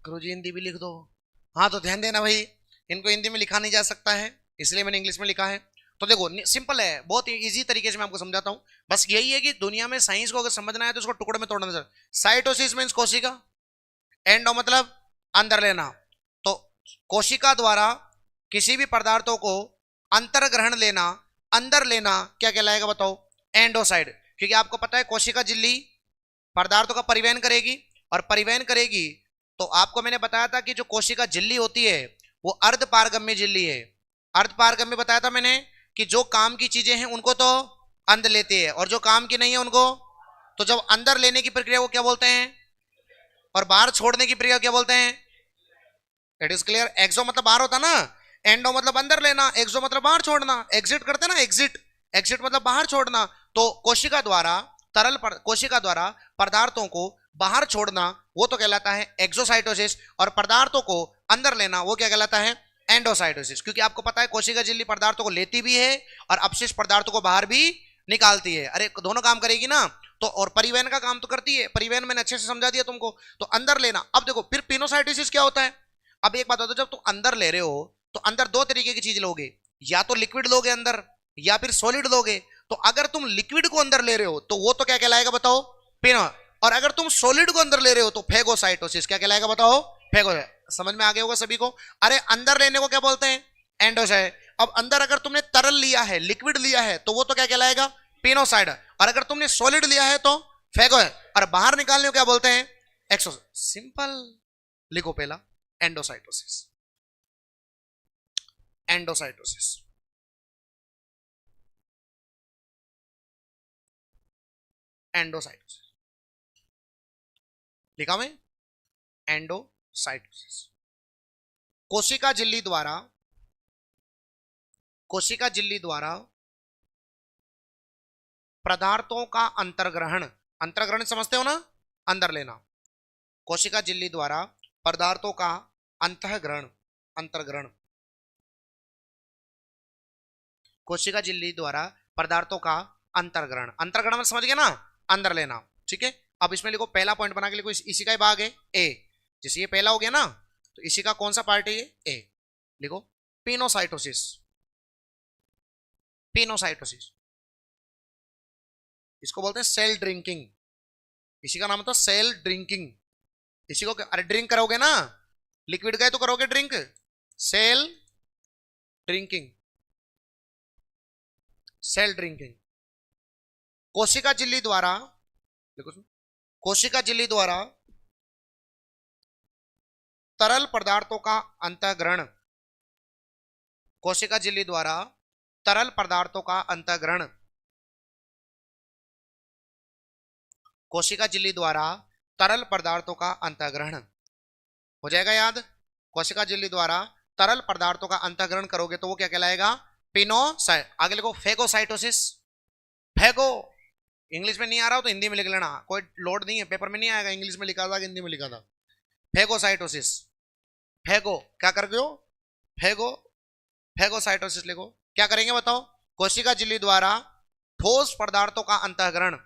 गुरुजी हिंदी भी लिख दो। हाँ तो ध्यान देना भाई, इनको हिंदी में लिखा नहीं जा सकता है, इसलिए मैंने इंग्लिश में लिखा है। तो देखो सिंपल है, बहुत इजी तरीके से मैं आपको समझाता हूं। बस यही है कि दुनिया में साइंस को अगर समझना है तो उसको टुकड़े में तोड़ना चाहिए। साइटोसिस मींस कोशिका, एंडो मतलब अंदर लेना। तो कोशिका द्वारा किसी भी पदार्थों को अंतर ग्रहण लेना, अंदर लेना, क्या कहलाएगा बताओ? एंडोसाइड। क्योंकि आपको पता है कोशिका झिल्ली पदार्थों का परिवहन करेगी, और परिवहन करेगी तो आपको मैंने बताया था कि जो कोशिका झिल्ली होती है वो अर्धपारगम्य झिल्ली है। अर्धपारगम्य बताया था मैंने कि जो काम की चीजें हैं उनको तो अंदर लेती है, और जो काम की नहीं है उनको, तो जब अंदर लेने की प्रक्रिया को क्या बोलते हैं, और बाहर छोड़ने की प्रक्रिया क्या बोलते हैं? It is clear. एक्सो मतलब बाहर होता ना, एंडो मतलब अंदर लेना, एक्सो मतलब बाहर छोड़ना। एग्जिट करते ना, एग्जिट, एग्जिट मतलब बाहर छोड़ना। तो कोशिका द्वारा कोशिका द्वारा पदार्थों को बाहर छोड़ना वो तो कहलाता है एक्सोसाइटोसिस, और पदार्थों को अंदर लेना वो क्या कहलाता है? एंडोसाइटोसिस। क्योंकि आपको पता है कोशिका झिल्ली पदार्थों को लेती भी है और अपशिष्ट पदार्थों को बाहर भी निकालती है। अरे दोनों काम करेगी ना। तो और परिवहन का काम तो करती है, परिवहन मैंने अच्छे से समझा दिया तुमको। तो अंदर लेना। अब देखो फिर पिनोसाइटोसिस क्या होता है। अब एक बात होता है, जब तुम अंदर ले रहे हो तो अंदर दो तरीके की चीज लोगे, या तो लिक्विड लोगे अंदर, या फिर सॉलिड लोगे। तो अगर तुम लिक्विड को अंदर ले रहे हो तो वो तो क्या कहलाएगा बताओ? पिनो। और अगर तुम सॉलिड को अंदर ले रहे हो तो फेगोसाइटोसिस। क्या कहलाएगा बताओ? फेगो। समझ में आ गया होगा सभी को। अरे अंदर लेने को क्या बोलते हैं? एंडोसाइड। अब अंदर अगर तुमने तरल लिया है, लिक्विड लिया है, तो वो तो क्या कहलाएगा? पिनोसाइड। और अगर तुमने सॉलिड लिया है तो फेगो है। और बाहर निकालने को क्या बोलते हैं? एक्सो। सिंपल। लिखो पहला एंडोसाइटोसिस। एंडोसाइटोसिस, एंडोसाइटोसिस लिखा मैं, एंडोसाइटोसिस। कोशिका झिल्ली द्वारा, कोशिका झिल्ली द्वारा पदार्थों का अंतर्ग्रहण, अंतर्ग्रहण समझते हो ना, अंदर लेना। कोशिका झिल्ली द्वारा पदार्थों का अंतःग्रहण, अंतर्ग्रहण। कोशिका झिल्ली द्वारा पदार्थों का अंतर्ग्रहण, अंतर्ग्रहण में समझ गए ना, अंदर लेना। ठीक है। अब इसमें लिखो पहला पॉइंट बना के लिखो, इसी का ही भाग है ए। जैसे ये पहला हो गया ना, तो इसी का कौन सा पार्ट है? ये ए। लिखो पिनोसाइटोसिस। पिनोसाइटोसिस इसको बोलते हैं सेल ड्रिंकिंग। इसी का नाम था सेल ड्रिंकिंग। इसी को अरे ड्रिंक करोगे ना, लिक्विड का तो करोगे drink, cell drinking, cell drinking. कोशिका झिल्ली द्वारा, देखो कोशिका झिल्ली द्वारा तरल पदार्थों का अंतःग्रहण, कोशिका झिल्ली द्वारा तरल पदार्थों का अंतःग्रहण, कोशिका झिल्ली द्वारा तरल पदार्थों का अंतःग्रहण हो जाएगा याद। कोशिका झिल्ली द्वारा तरल पदार्थों का अंतःग्रहण करोगे तो वो क्या कहलाएगा? पिनोसाइट। आगे लिखो फेगोसाइटोसिस। फेगो इंग्लिश में नहीं आ रहा हो तो हिंदी में लिख लेना, कोई लोड नहीं है, पेपर में नहीं आएगा, इंग्लिश में लिखा था कि हिंदी में लिखा था। फेगोसाइटोसिस। फेगो क्या कर गए हो? फेगो, फेगोसाइटोसिस लिखो। क्या करेंगे बताओ? कोशिका झिल्ली द्वारा ठोस पदार्थों का अंतःग्रहण,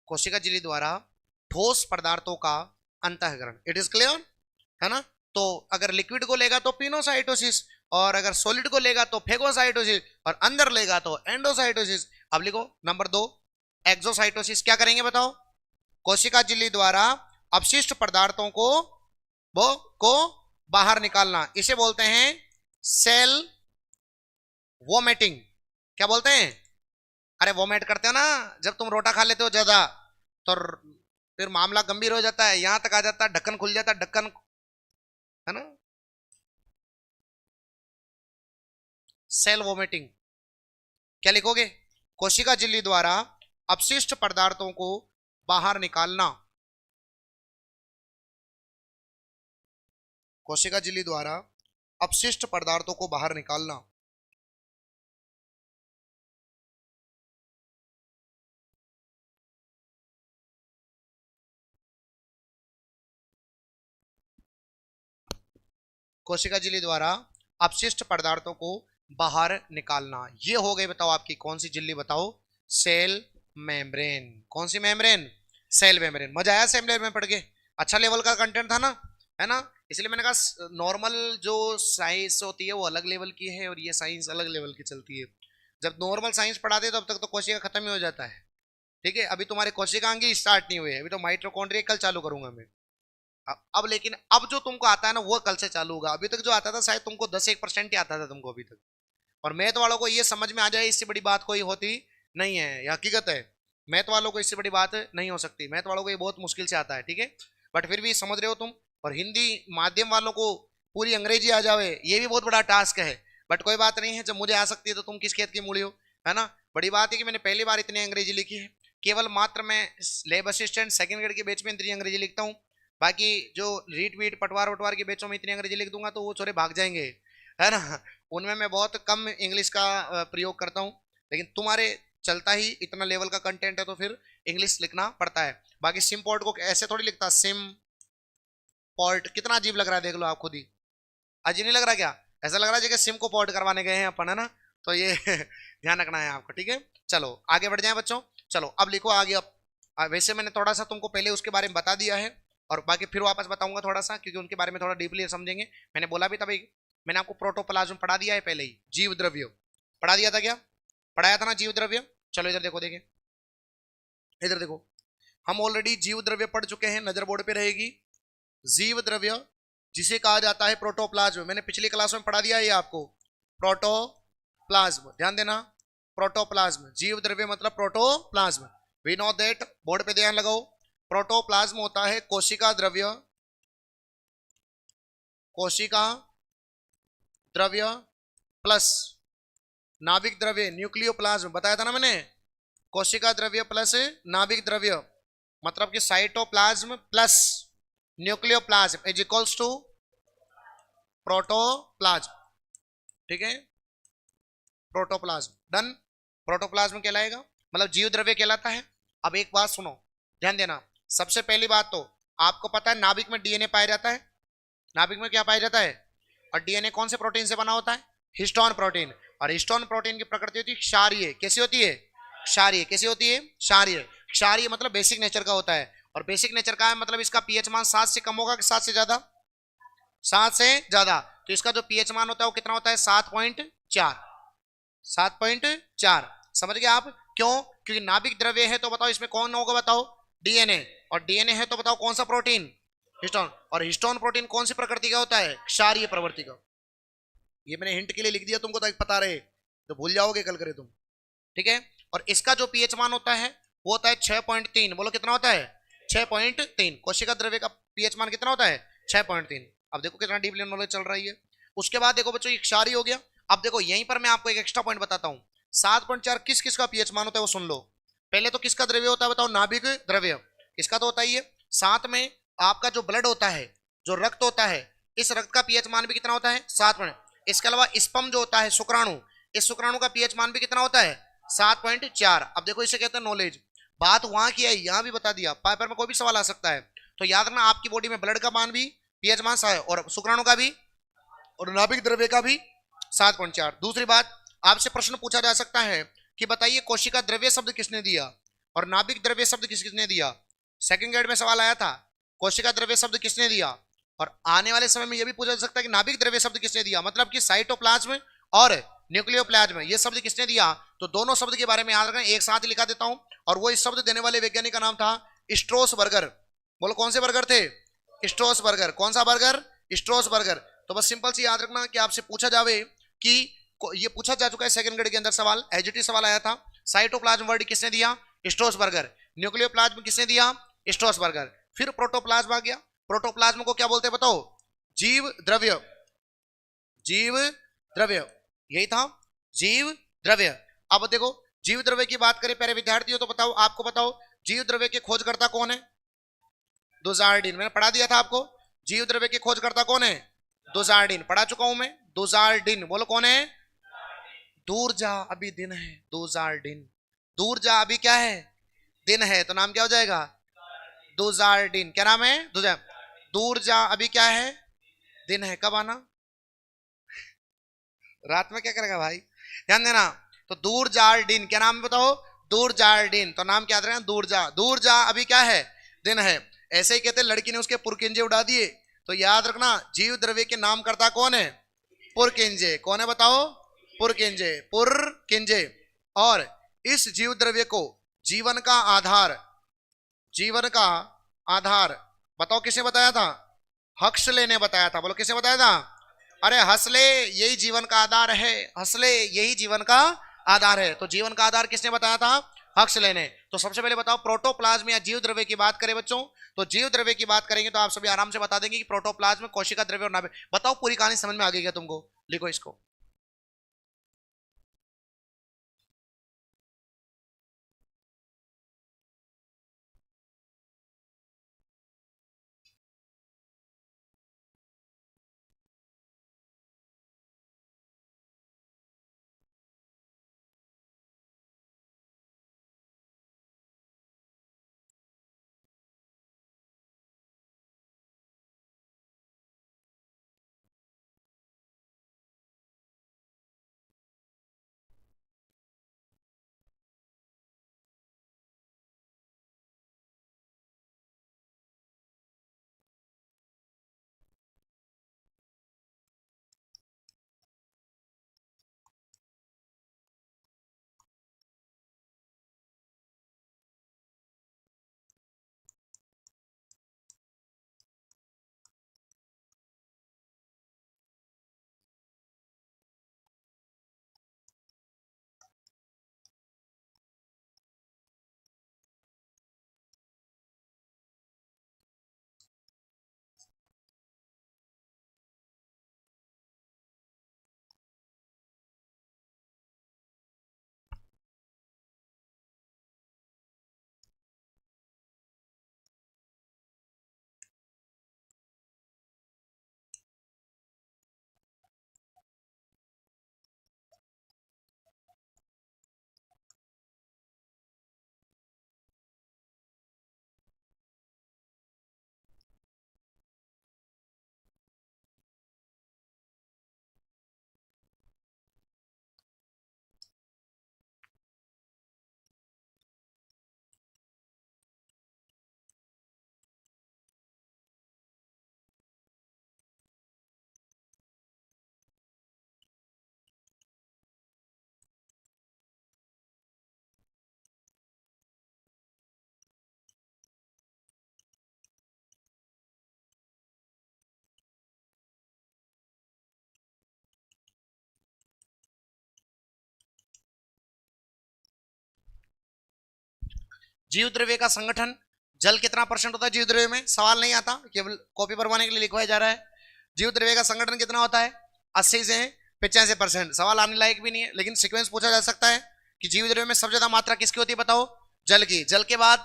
कोशिका झिल्ली द्वारा ठोस पदार्थों का अंतःग्रहण। इट इज क्लियर है ना। तो अगर लिक्विड को लेगा तो पिनोसाइटोसिस, और अगर सॉलिड को लेगा तो फेगोसाइटोसिस, और अंदर लेगा तो एंडोसाइटोसिस। अब लिखो नंबर 2 एक्सोसाइटोसिस क्या करेंगे बताओ? कोशिका झिल्ली द्वारा अपशिष्ट पदार्थों को बाहर निकालना, इसे बोलते हैं सेल वोमिटिंग। क्या बोलते हैं? अरे वोमिट करते हो ना जब तुम रोटा खा लेते हो ज्यादा, तो फिर मामला गंभीर हो जाता है, यहां तक आ जाता है, ढक्कन खुल जाता है, ढक्कन, है ना, सेल वोमिटिंग। क्या लिखोगे? कोशिका झिल्ली द्वारा अपशिष्ट पदार्थों को बाहर निकालना, कोशिका झिल्ली द्वारा अपशिष्ट पदार्थों को बाहर निकालना। कोशिका झिल्ली द्वारा अपशिष्ट पदार्थों को बाहर निकालना, ये हो गई बताओ आपकी कौन सी झिल्ली बताओ? Cell membrane. कौन सी मेम्ब्रेन? Cell membrane. मजा आया सेल मेम्ब्रेन पढ़ के? अच्छा लेवल का कंटेंट था ना, है ना? इसलिए मैंने कहा नॉर्मल जो साइंस होती है वो अलग लेवल की है और ये साइंस अलग लेवल की चलती है। जब नॉर्मल साइंस पढ़ाते हैं तब तक तो कोशिका खत्म ही हो जाता है, ठीक है? अभी तुम्हारे कोशिकांग स्टार्ट नहीं हुए, अभी तो माइटोकॉन्ड्रिया कल चालू करूंगा मैं। अब लेकिन अब जो तुमको आता है ना वो कल से चालू होगा। अभी तक जो आता था शायद तुमको 10-1% ही आता था तुमको अभी तक। और मैथ वालों को ये समझ में आ जाए इससे बड़ी बात कोई होती नहीं है, ये हकीकत है। मैथ वालों को इससे बड़ी बात नहीं हो सकती, मैथ वालों को ये बहुत मुश्किल से आता है, ठीक है? बट फिर भी समझ रहे हो तुम। और हिंदी माध्यम वालों को पूरी अंग्रेजी आ जावे ये भी बहुत बड़ा टास्क है, बट कोई बात नहीं है, जब मुझे आ सकती है तो तुम किस खेत की मूली हो, है ना? बड़ी बात है कि मैंने पहली बार इतनी अंग्रेजी लिखी है। केवल मात्र मैं लैब असिस्टेंट सेकंड ग्रेड के बैच में इतनी अंग्रेजी लिखता हूँ, बाकी जो रीट वीट पटवार वटवार के बैचों में इतनी अंग्रेजी लिख दूंगा तो वो छोरे भाग जाएंगे, है ना? उनमें मैं बहुत कम इंग्लिश का प्रयोग करता हूँ, लेकिन तुम्हारे चलता ही इतना लेवल का कंटेंट है तो फिर इंग्लिश लिखना पड़ता है। बाकी सिम पोर्ट को ऐसे थोड़ी लिखता, सिम पोर्ट, कितना अजीब लग रहा है देख लो आप खुद ही। अजीब नहीं लग रहा क्या? ऐसा लग रहा है जैसे सिम को पोर्ट करवाने गए हैं अपन, है ना? तो ये ध्यान रखना है आपको, ठीक है? चलो आगे बढ़ जाए बच्चों। चलो अब लिखो आगे। अब वैसे मैंने थोड़ा सा तुमको पहले उसके बारे में बता दिया है और बाकी फिर वापस बताऊंगा थोड़ा सा, क्योंकि उनके बारे में थोड़ा डीपली समझेंगे। मैंने बोला भी था भाई, मैंने आपको प्रोटोप्लाज्म पढ़ा दिया है पहले ही, जीव द्रव्य पढ़ा दिया था क्या? पढ़ाया था ना जीव द्रव्य? चलो इधर देखो, देखें इधर देखो, हम ऑलरेडी जीव द्रव्य पढ़ चुके हैं, नजर बोर्ड पे रहेगी। जीव द्रव्य जिसे कहा जाता है प्रोटोप्लाज्म, मैंने पिछली क्लास में पढ़ा दिया है आपको, प्रोटोप्लाज्म, ध्यान देना। प्रोटोप्लाज्म जीव द्रव्य मतलब protoplasm, we know that, board पे ध्यान लगाओ। प्रोटोप्लाज्म होता है कोशिका द्रव्य, कोशिका द्रव्य प्लस नाभिक द्रव्य, न्यूक्लियोप्लाज्म बताया था ना मैंने, कोशिका द्रव्य प्लस नाभिक द्रव्य, मतलब कि cytoplasm plus nucleoplasm is equals to protoplasm, ठीक है? प्रोटोप्लाज्म डन, प्रोटोप्लाज्म कहलाएगा, मतलब जीव द्रव्य कहलाता है। अब एक बात सुनो, ध्यान देना। सबसे पहली बात तो आपको पता है नाभिक में डीएनए पाया जाता है, नाभिक में क्या पाया जाता है? और डीएनए कौन से प्रोटीन से बना होता है? Histone protein. और हिस्टोन प्रोटीन की प्रकृति होती है क्षारीय। कैसी होती है? क्षारीय। कैसी होती है? क्षारीय। क्षारीय मतलब बेसिक नेचर का होता है, और बेसिक नेचर का है मतलब इसका पीएच मान 7 से कम होगा कि 7 से ज्यादा? 7 से ज्यादा। तो इसका जो पीएच मान होता है वो कितना होता है? 7.4। 7.4 समझ गए आप? क्यों? क्योंकि नाभिक द्रव्य है तो बताओ इसमें कौन होगा बताओ? डीएनए। और डीएनए है तो बताओ कौन सा प्रोटीन? हिस्टोन। और हिस्टोन प्रोटीन कौन सी प्रकृति का होता है? क्षारीय प्रवृत्ति का। ये मैंने हिंट के लिए लिख दिया तुमको ताकि पता रहे, तो भूल जाओगे कल करे तुम, ठीक है? और इसका जो पीएच मान होता है वो होता है 6.3। बोलो कितना होता है? 6.3। कोशिका द्रव्य का पीएच मान कितना होता है? 6.3। अब देखो कितना डीपली नॉलेज चल रही है। उसके बाद देखो बच्चों ये क्षारीय हो गया। अब देखो यहीं पर मैं आपको एक एक्स्ट्रा पॉइंट बताता हूं। 7.4 किस किस का पीएच मान होता है वो सुन लो। पहले तो किसका द्रव्य होता है बताओ? नाभिक द्रव्य, इसका तो होता ही है। साथ में आपका जो ब्लड होता है, जो रक्त होता है, इस रक्त का पीएच मान भी कितना होता है? 7। इसके अलावा स्पर्म जो होता है, शुक्राणु, इस शुक्राणु का पीएच मान भी कितना होता है? 7.4। अब देखो इसे कहते हैं नॉलेज। बात वहां की है, यहां भी बता दिया, पेपर में कोई भी सवाल आ सकता है। तो याद रखना आपकी बॉडी में ब्लड का मान भी पीएच मान 7 और शुक्राणु का भी और नाभिक द्रव्य का भी 7.4। दूसरी बात, आपसे प्रश्न पूछा जा सकता है कि बताइए कोशिका द्रव्य शब्द किसने दिया और नाभिक द्रव्य शब्द किसने दिया? सेकंड ग्रेड में सवाल आया था, कोशिका द्रव्य शब्द किसने दिया? और आने वाले समय में यह भी पूछा जा सकता है कि नाभिक द्रव्य शब्द किसने दिया, मतलब कि साइटोप्लाज्म और न्यूक्लियोप्लाज्म ये शब्द किसने दिया? तो दोनों शब्द के बारे में याद रखना, एक साथ लिखा देता हूं। और वो इस शब्द देने वाले वैज्ञानिक का नाम था स्ट्रोसबर्गर। बोलो कौन से बर्गर थे? स्ट्रोसबर्गर। कौन सा बर्गर? स्ट्रोसबर्गर। तो बस सिंपल सी याद रखना कि आपसे पूछा जावे कि ये पूछा जा चुका है सेकंड ग्रेड के अंदर सवाल, एजीटी सवाल आया था। साइटोप्लाज्म वर्ड किसने दिया? स्ट्रोसबर्गर। न्यूक्लियोप्लाज्म किसने दिया? स्ट्रोसबर्गर। फिर प्रोटोप्लाज्म आ गया। प्रोटोप्लाज्म को क्या बोलते हैं बताओ? जीव द्रव्य। जीव द्रव्य, यही था, जीव द्रव्य। अब देखो जीव द्रव्य की बात करें प्यारे विद्यार्थियों, तो बताओ, आपको बताओ जीव द्रव्य के खोजकर्ता कौन है? दुजार्डिन। मैंने पढ़ा दिया था आपको, जीव द्रव्य के खोजकर्ता कौन है? दुजार्डिन। पढ़ा चुका हूं मैं, दुजार्डिन। बोलो कौन है? दूर जा अभी दिन है, दुजार्डिन। दूर जा अभी क्या है? दिन है, तो नाम क्या हो जाएगा? दुजार्डिन। क्या नाम है? दूर जा अभी क्या है? दिन है। कब आना? रात में क्या करेगा भाई, ध्यान देना। तो दूर जार्डिन, क्या नाम बताओ? दूर जार्डिन। तो नाम क्या याद रखना? दूर जा। दूर जा अभी क्या है? दिन है। ऐसे ही कहते लड़की ने उसके पुरकिंजे उड़ा दिए, तो याद रखना जीव द्रव्य के नाम करता कौन है? पुरकिंजे। कौन है बताओ? पुरकिंजे। पुरकिंजे। और इस जीव द्रव्य को जीवन का आधार, जीवन का आधार बताओ किसने बताया था? हक्सले ने बताया था। बोलो किसने बताया था? अरे हसले, यही जीवन का आधार है। हसले, यही जीवन का आधार है। तो जीवन का आधार किसने बताया था? हक्सले ने। तो सबसे पहले बताओ प्रोटोप्लाज्म या जीव द्रव्य की बात करें बच्चों, तो जीव द्रव्य की बात करेंगे तो आप सभी आराम से बता देंगे कि प्रोटोप्लाज्म कोशिका द्रव्य और नाभिक। बताओ पूरी कहानी समझ में आ गई क्या तुमको? लिखो इसको। जीव द्रव्य का संगठन, जल कितना परसेंट होता है जीव द्रव्य में? सवाल नहीं आता, केवल कॉपी भरवाने के लिए लिखवाया जा रहा है। जीव द्रव्य का संगठन कितना होता है? 80 से 85%। सवाल आने लायक भी नहीं है, लेकिन सीक्वेंस पूछा जा सकता है कि जीव द्रव्य में सबसे ज्यादा मात्रा किसकी होती है बताओ? जल की। जल के बाद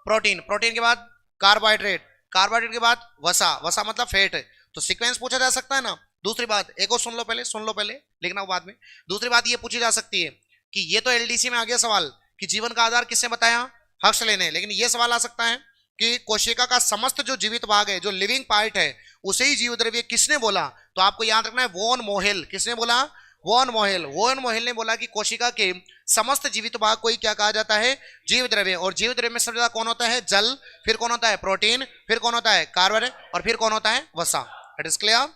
प्रोटीन, प्रोटीन के बाद कार्बोहाइड्रेट, कार्बोहाइड्रेट के बाद वसा, वसा मतलब फैट। तो सीक्वेंस पूछा जा सकता है ना। दूसरी बात, एक और सुन लो पहले, सुन लो पहले, लिखना बाद में। दूसरी बात ये पूछी जा सकती है कि ये तो एलडीसी में आ गया सवाल कि जीवन का आधार किसने बताया? हक्सले ने। लेकिन ये सवाल आ सकता है कि कोशिका का समस्त जो जीवित भाग है, जो लिविंग पार्ट है, उसे ही जीव द्रव्य किसने बोला? तो आपको याद रखना है वॉन मोहेल। किसने बोला? वॉन मोहेल। वॉन मोहेल ने बोला कि कोशिका के समस्त जीवित भाग को ही क्या कहा जाता है? जीव द्रव्य। और जीव द्रव्य में सबसे ज्यादा कौन होता है? जल। फिर कौन होता है? प्रोटीन। फिर कौन होता है? कार्बन। और फिर कौन होता है? वसा। It is clear?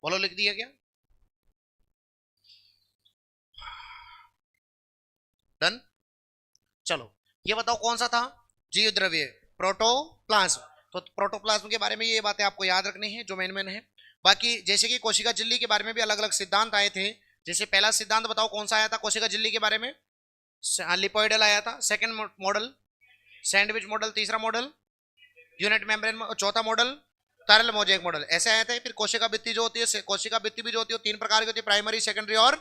बोलो लिख दिया क्या? डन। चलो ये बताओ कौन सा था? जीव द्रव्य, प्रोटोप्लाज्म। तो प्रोटोप्लाज्म के बारे में ये बातें आपको याद रखनी है जो मेन है। बाकी जैसे कि कोशिका झिल्ली के बारे में भी अलग अलग सिद्धांत आए थे। जैसे पहला सिद्धांत बताओ कौन सा आया था कोशिका झिल्ली के बारे में? लिपोइडल आया था। सेकंड मॉडल सैंडविच मॉडल, तीसरा मॉडल यूनिट मेम्ब्रेन, चौथा मॉडल तरल मोजेक मॉडल, ऐसे आए थे। फिर कोशिका भित्ति जो होती है, कोशिका भित्ति भी जो होती है तीन प्रकार की होती है, प्राइमरी, सेकेंडरी और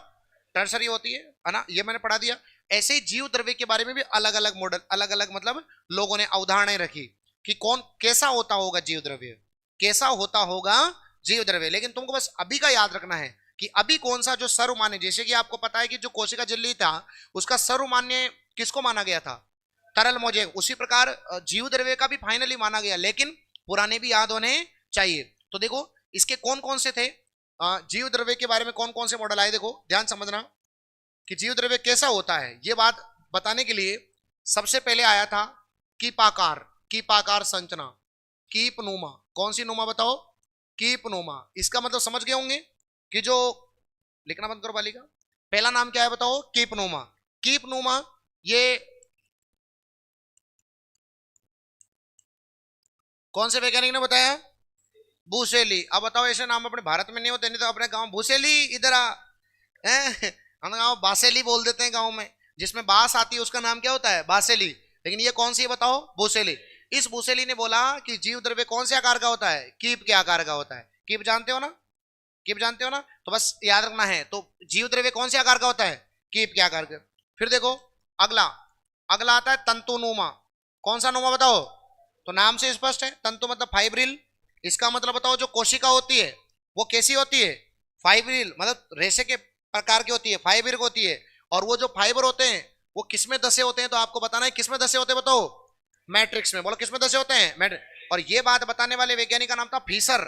टर्सरी होती है ना, ये मैंने पढ़ा दिया। ऐसे ही जीव द्रव्य के बारे में भी अलग अलग मॉडल, अलग अलग मतलब लोगों ने अवधारणाएं रखी कि कौन कैसा होता होगा जीव द्रव्य, कैसा होता होगा जीव द्रव्य। लेकिन तुमको बस अभी का याद रखना है कि अभी कौन सा जो सर्वमान्य, जैसे कि आपको पता है कि जो कोशिका झिल्ली था उसका सर्वमान्य किसको माना गया था? तरल मोजेक। उसी प्रकार जीव द्रव्य का भी फाइनली माना गया, लेकिन पुराने भी याद होने चाहिए। तो देखो इसके कौन कौन से थे जीव द्रव्य के बारे में, कौन कौन से मॉडल आए, देखो ध्यान समझना कि जीव द्रव्य कैसा होता है। ये बात बताने के लिए सबसे पहले आया था कीपाकार, कीपाकार संरचना, कीपनुमा। कौन सी नुमा बताओ? कीपनुमा। इसका मतलब समझ गए होंगे कि जो, लिखना बंद करो बालिका, पहला नाम क्या है बताओ? कीपनुमा। कीपनुमा ये कौन से वैज्ञानिक ने बताया? भूसेली। अब बताओ ऐसे नाम अपने भारत में नहीं होते, नहीं तो अपने गांव भूसेली इधर आ, हम गांव बासेली बोल देते हैं गांव में, जिसमें बास आती है उसका नाम क्या होता है? बासेली। लेकिन ये कौन सी है बताओ? भूसेली। इस भूसेली ने बोला कि जीव द्रव्य कौन से आकार का होता है? कीप के आकार का होता है। कीप जानते हो ना? कीप जानते हो ना? तो बस याद रखना है। तो जीव द्रव्य कौन से आकार का होता है? कीप के आकार का। फिर देखो अगला, अगला आता है तंतुनुमा। कौन सा नुमा बताओ? तो नाम से स्पष्ट है, तंतु मतलब फाइब्रिल। इसका मतलब बताओ जो कोशिका होती है वो कैसी होती है? फाइब्रिल, मतलब रेशे के प्रकार की होती है, फाइबर होती है। और वो जो फाइबर होते हैं वो किसमें दसे होते हैं? तो आपको बताना है किसमें दसे होते हैं, बताओ? मैट्रिक्स में। बोलो किसमें दसे होते हैं? मैट्रिक्स। और ये बात बताने वाले वैज्ञानिक का नाम था फीसर।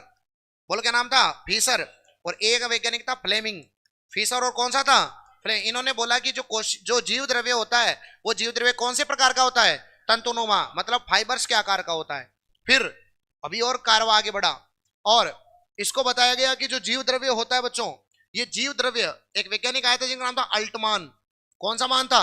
बोलो क्या नाम था? फीसर। और एक वैज्ञानिक था फ्लेमिंग। फीसर और कौन सा था? फ्लेमिंग। इन्होंने बोला कि जो जीव द्रव्य होता है वो जीव द्रव्य कौन से प्रकार का होता है? तंतुनुमा, मतलब फाइबर्स के आकार का होता है। फिर अभी और कारवा आगे बढ़ा और इसको बताया गया कि जो जीव द्रव्य होता है बच्चों, ये जीव द्रव्य, एक वैज्ञानिक आया था जिनका नाम था अल्टमान। कौन सा मान था?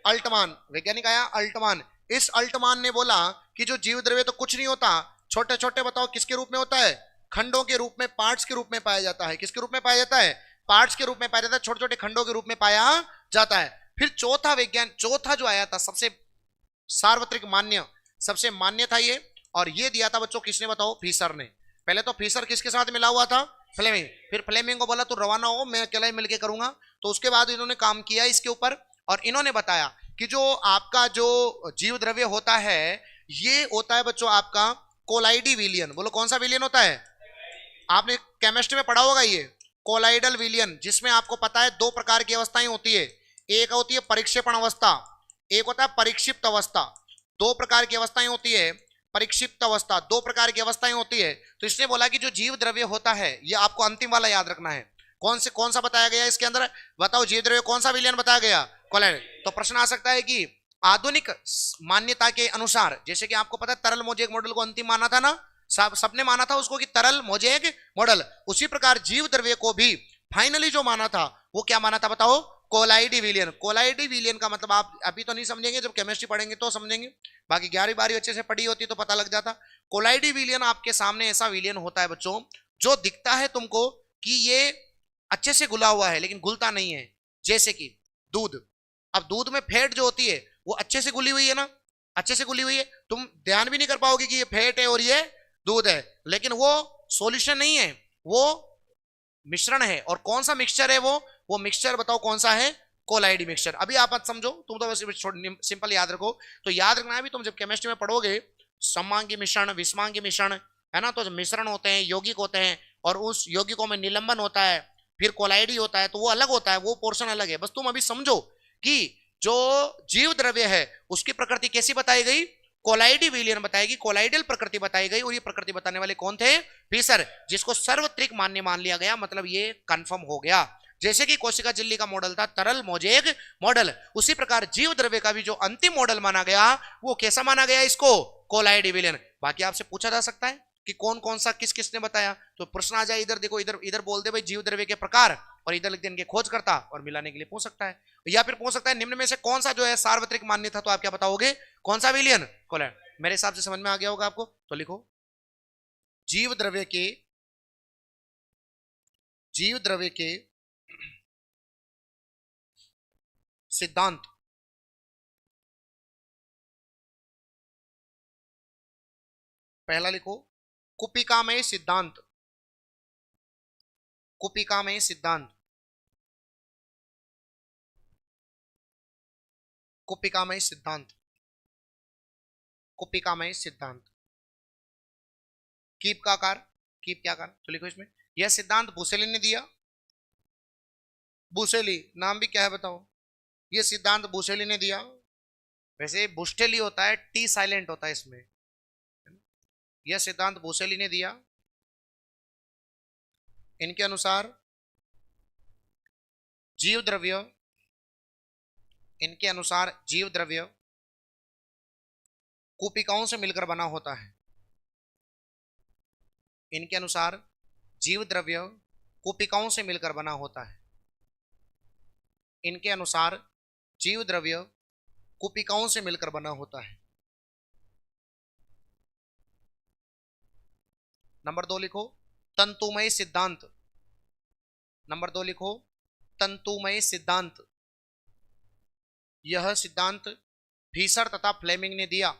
अल्टमान। वैज्ञानिक आया अल्टमान। इस अल्टमान ने बोला कि जो जीव द्रव्य तो कुछ नहीं होता, छोटे छोटे बताओ किसके रूप में होता है? खंडों के रूप में, पार्ट्स के रूप में पाया जाता है। किसके रूप में पाया जाता है? पार्ट्स के रूप में पाया जाता है, छोटे छोटे खंडों के रूप में पाया जाता है। फिर चौथा विज्ञान, चौथा जो आया था सबसे सार्वत्रिक मान्य, सबसे मान्य था ये, और ये दिया था बच्चों किसने बताओ? फीसर ने। पहले तो फीसर किसके साथ मिला हुआ था? फ्लेमिंग। फिर फ्लेमिंग को बोला तू रवाना हो, मैं अकेला ही मिलके करूंगा। तो उसके बाद इन्होंने काम किया इसके ऊपर और इन्होंने बताया कि जो आपका जो जीव द्रव्य होता है ये होता है बच्चों आपका कोलाइडी विलियन। बोलो कौन सा विलियन होता है? आपने केमिस्ट्री में पढ़ा होगा ये कोलाइडल विलियन, जिसमें आपको पता है दो प्रकार की अवस्थाएं होती है। एक होती है परिक्षेपण अवस्था, एक होता है परिक्षिप्त अवस्था। दो प्रकार की अवस्थाएं होती है, परिक्षिप्त अवस्था, दो प्रकार की अवस्थाएं होती है। तो इसने बोला कि जो जीव द्रव्य होता है, ये आपको अंतिम वाला याद रखना है। कौन सा बताया गया इसके अंदर? बताओ जीव द्रव्य कौन सा विलियन बताया गया? कोलाइड। तो प्रश्न आ सकता है कि आधुनिक मान्यता के अनुसार, जैसे कि आपको पता है तरल मोजेक मॉडल को अंतिम माना था ना, सबने माना था उसको कि तरल मोजेक मॉडल, उसी प्रकार जीव द्रव्य को भी फाइनली जो माना था वो क्या माना था बताओ? कोलाइडी विलियन। कोलाइडी विलियन का मतलब आप अभी तो नहीं समझेंगे, जब केमिस्ट्री पढ़ेंगे तो समझेंगे, बाकी 11वीं अच्छे से पढ़ी होती तो पता लग जाता। कोलाइडी विलियन आपके सामने ऐसा विलियन होता है बच्चों जो दिखता है तुमको कि ये अच्छे से घुला हुआ है लेकिन घुलता नहीं है। जैसे कि दूध, अब दूध में फैट जो होती है वो अच्छे से घुली हुई है ना, अच्छे से घुली हुई है, तुम ध्यान भी नहीं कर पाओगे कि ये फैट है और ये दूध है, लेकिन वो सॉल्यूशन नहीं है, वो मिश्रण है। और कौन सा मिक्सचर है वो मिक्सचर बताओ कौन सा है? कोलाइडी मिक्सचर। अभी आप मत समझो, तुम तो बस सिंपल याद रखो। तो याद रखना है भी, तुम जब केमिस्ट्री में पढ़ोगे समांगी मिश्रण, विषमांगी मिश्रण है ना, तो मिश्रण होते हैं, यौगिक होते हैं, और उस यौगिकों में निलंबन होता है, फिर कोलाइडी होता है, तो वो अलग होता है, वो पोर्शन अलग है। बस तुम अभी समझो कि जो जीव द्रव्य है उसकी प्रकृति कैसी बताई गई? कोलाइडी विलियन बताएगी, कोलाइडल प्रकृति बताई गई। और ये प्रकृति बताने वाले कौन थे? फीसर, जिसको सर्वत्रिक मान्य मान लिया गया, मतलब ये कंफर्म हो गया। जैसे कि कोशिका झिल्ली का मॉडल था तरल मोजेक मॉडल, उसी प्रकार जीव द्रव्य का भी जो अंतिम मॉडल माना गया वो कैसा माना गया? इसको कोलाइडी विलियन। बाकी आपसे पूछा जा सकता है कि कौन कौन सा किस किसने बताया, तो प्रश्न आ जाए इधर देखो, इधर इधर बोल दे भाई जीव द्रव्य के प्रकार, और इधर लिख दे इनके खोजकर्ता, और मिलाने के लिए पूछ सकता है, या फिर पूछ सकता है निम्न में से कौन सा जो है सार्वत्रिक मान्य था, तो आप क्या बताओगे, कौन सा विलियन कोलैंड। मेरे हिसाब से समझ में आ गया होगा आपको, तो लिखो जीव द्रव्य के सिद्धांत, पहला लिखो कुपिकामय सिद्धांत, कुपिकामय सिद्धांत, कुपिकामय सिद्धांत, कुपिकामय सिद्धांत। कीप का आकार, कीप क्या आकार, तो लिखो इसमें यह सिद्धांत बुसेली ने दिया, बुसेली नाम भी क्या है बताओ, यह सिद्धांत बुसेली ने दिया, वैसे बुस्टेली होता है, टी साइलेंट होता है इसमें, यह सिद्धांत बुसेली ने दिया। इनके अनुसार जीव द्रव्य, इनके अनुसार जीव द्रव्य कूपिकाओं से मिलकर बना होता है, इनके अनुसार जीव द्रव्य कूपिकाओं से मिलकर बना होता है, इनके अनुसार जीव द्रव्य कूपिकाओं से मिलकर बना होता है। नंबर 2 लिखो तंतुमय सिद्धांत, नंबर 2 लिखो तंतुमय सिद्धांत, यह सिद्धांत फीसर तथा फ्लेमिंग ने दिया,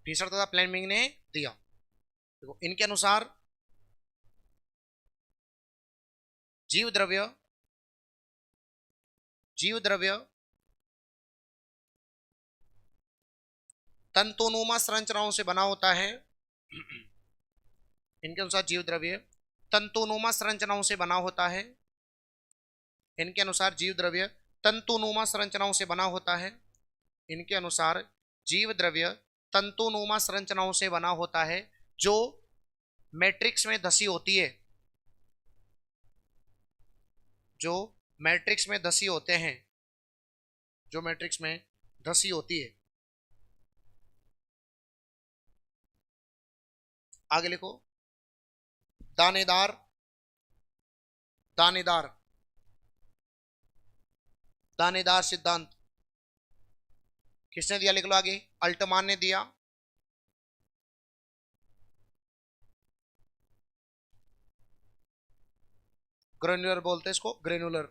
फीसर तथा फ्लेमिंग ने दिया। देखो इनके अनुसार जीव द्रव्य तंतुनुमा संरचनाओं से बना होता है, इनके अनुसार जीव द्रव्य तंतुनुमा संरचनाओं से बना होता है, इनके अनुसार जीव द्रव्य तंतुनुमा संरचनाओं से बना होता है, इनके अनुसार जीव द्रव्य तंतुनुमा संरचनाओं से बना होता है, जो मैट्रिक्स में धसी होती है, जो मैट्रिक्स में धसी होते हैं, जो मैट्रिक्स में धसी होती है। आगे लिखो दानेदार, दानेदार, दानेदार सिद्धांत किसने दिया, लिख लो आगे, अल्टमान ने दिया, ग्रेनुलर बोलते हैं इसको, ग्रेनुलर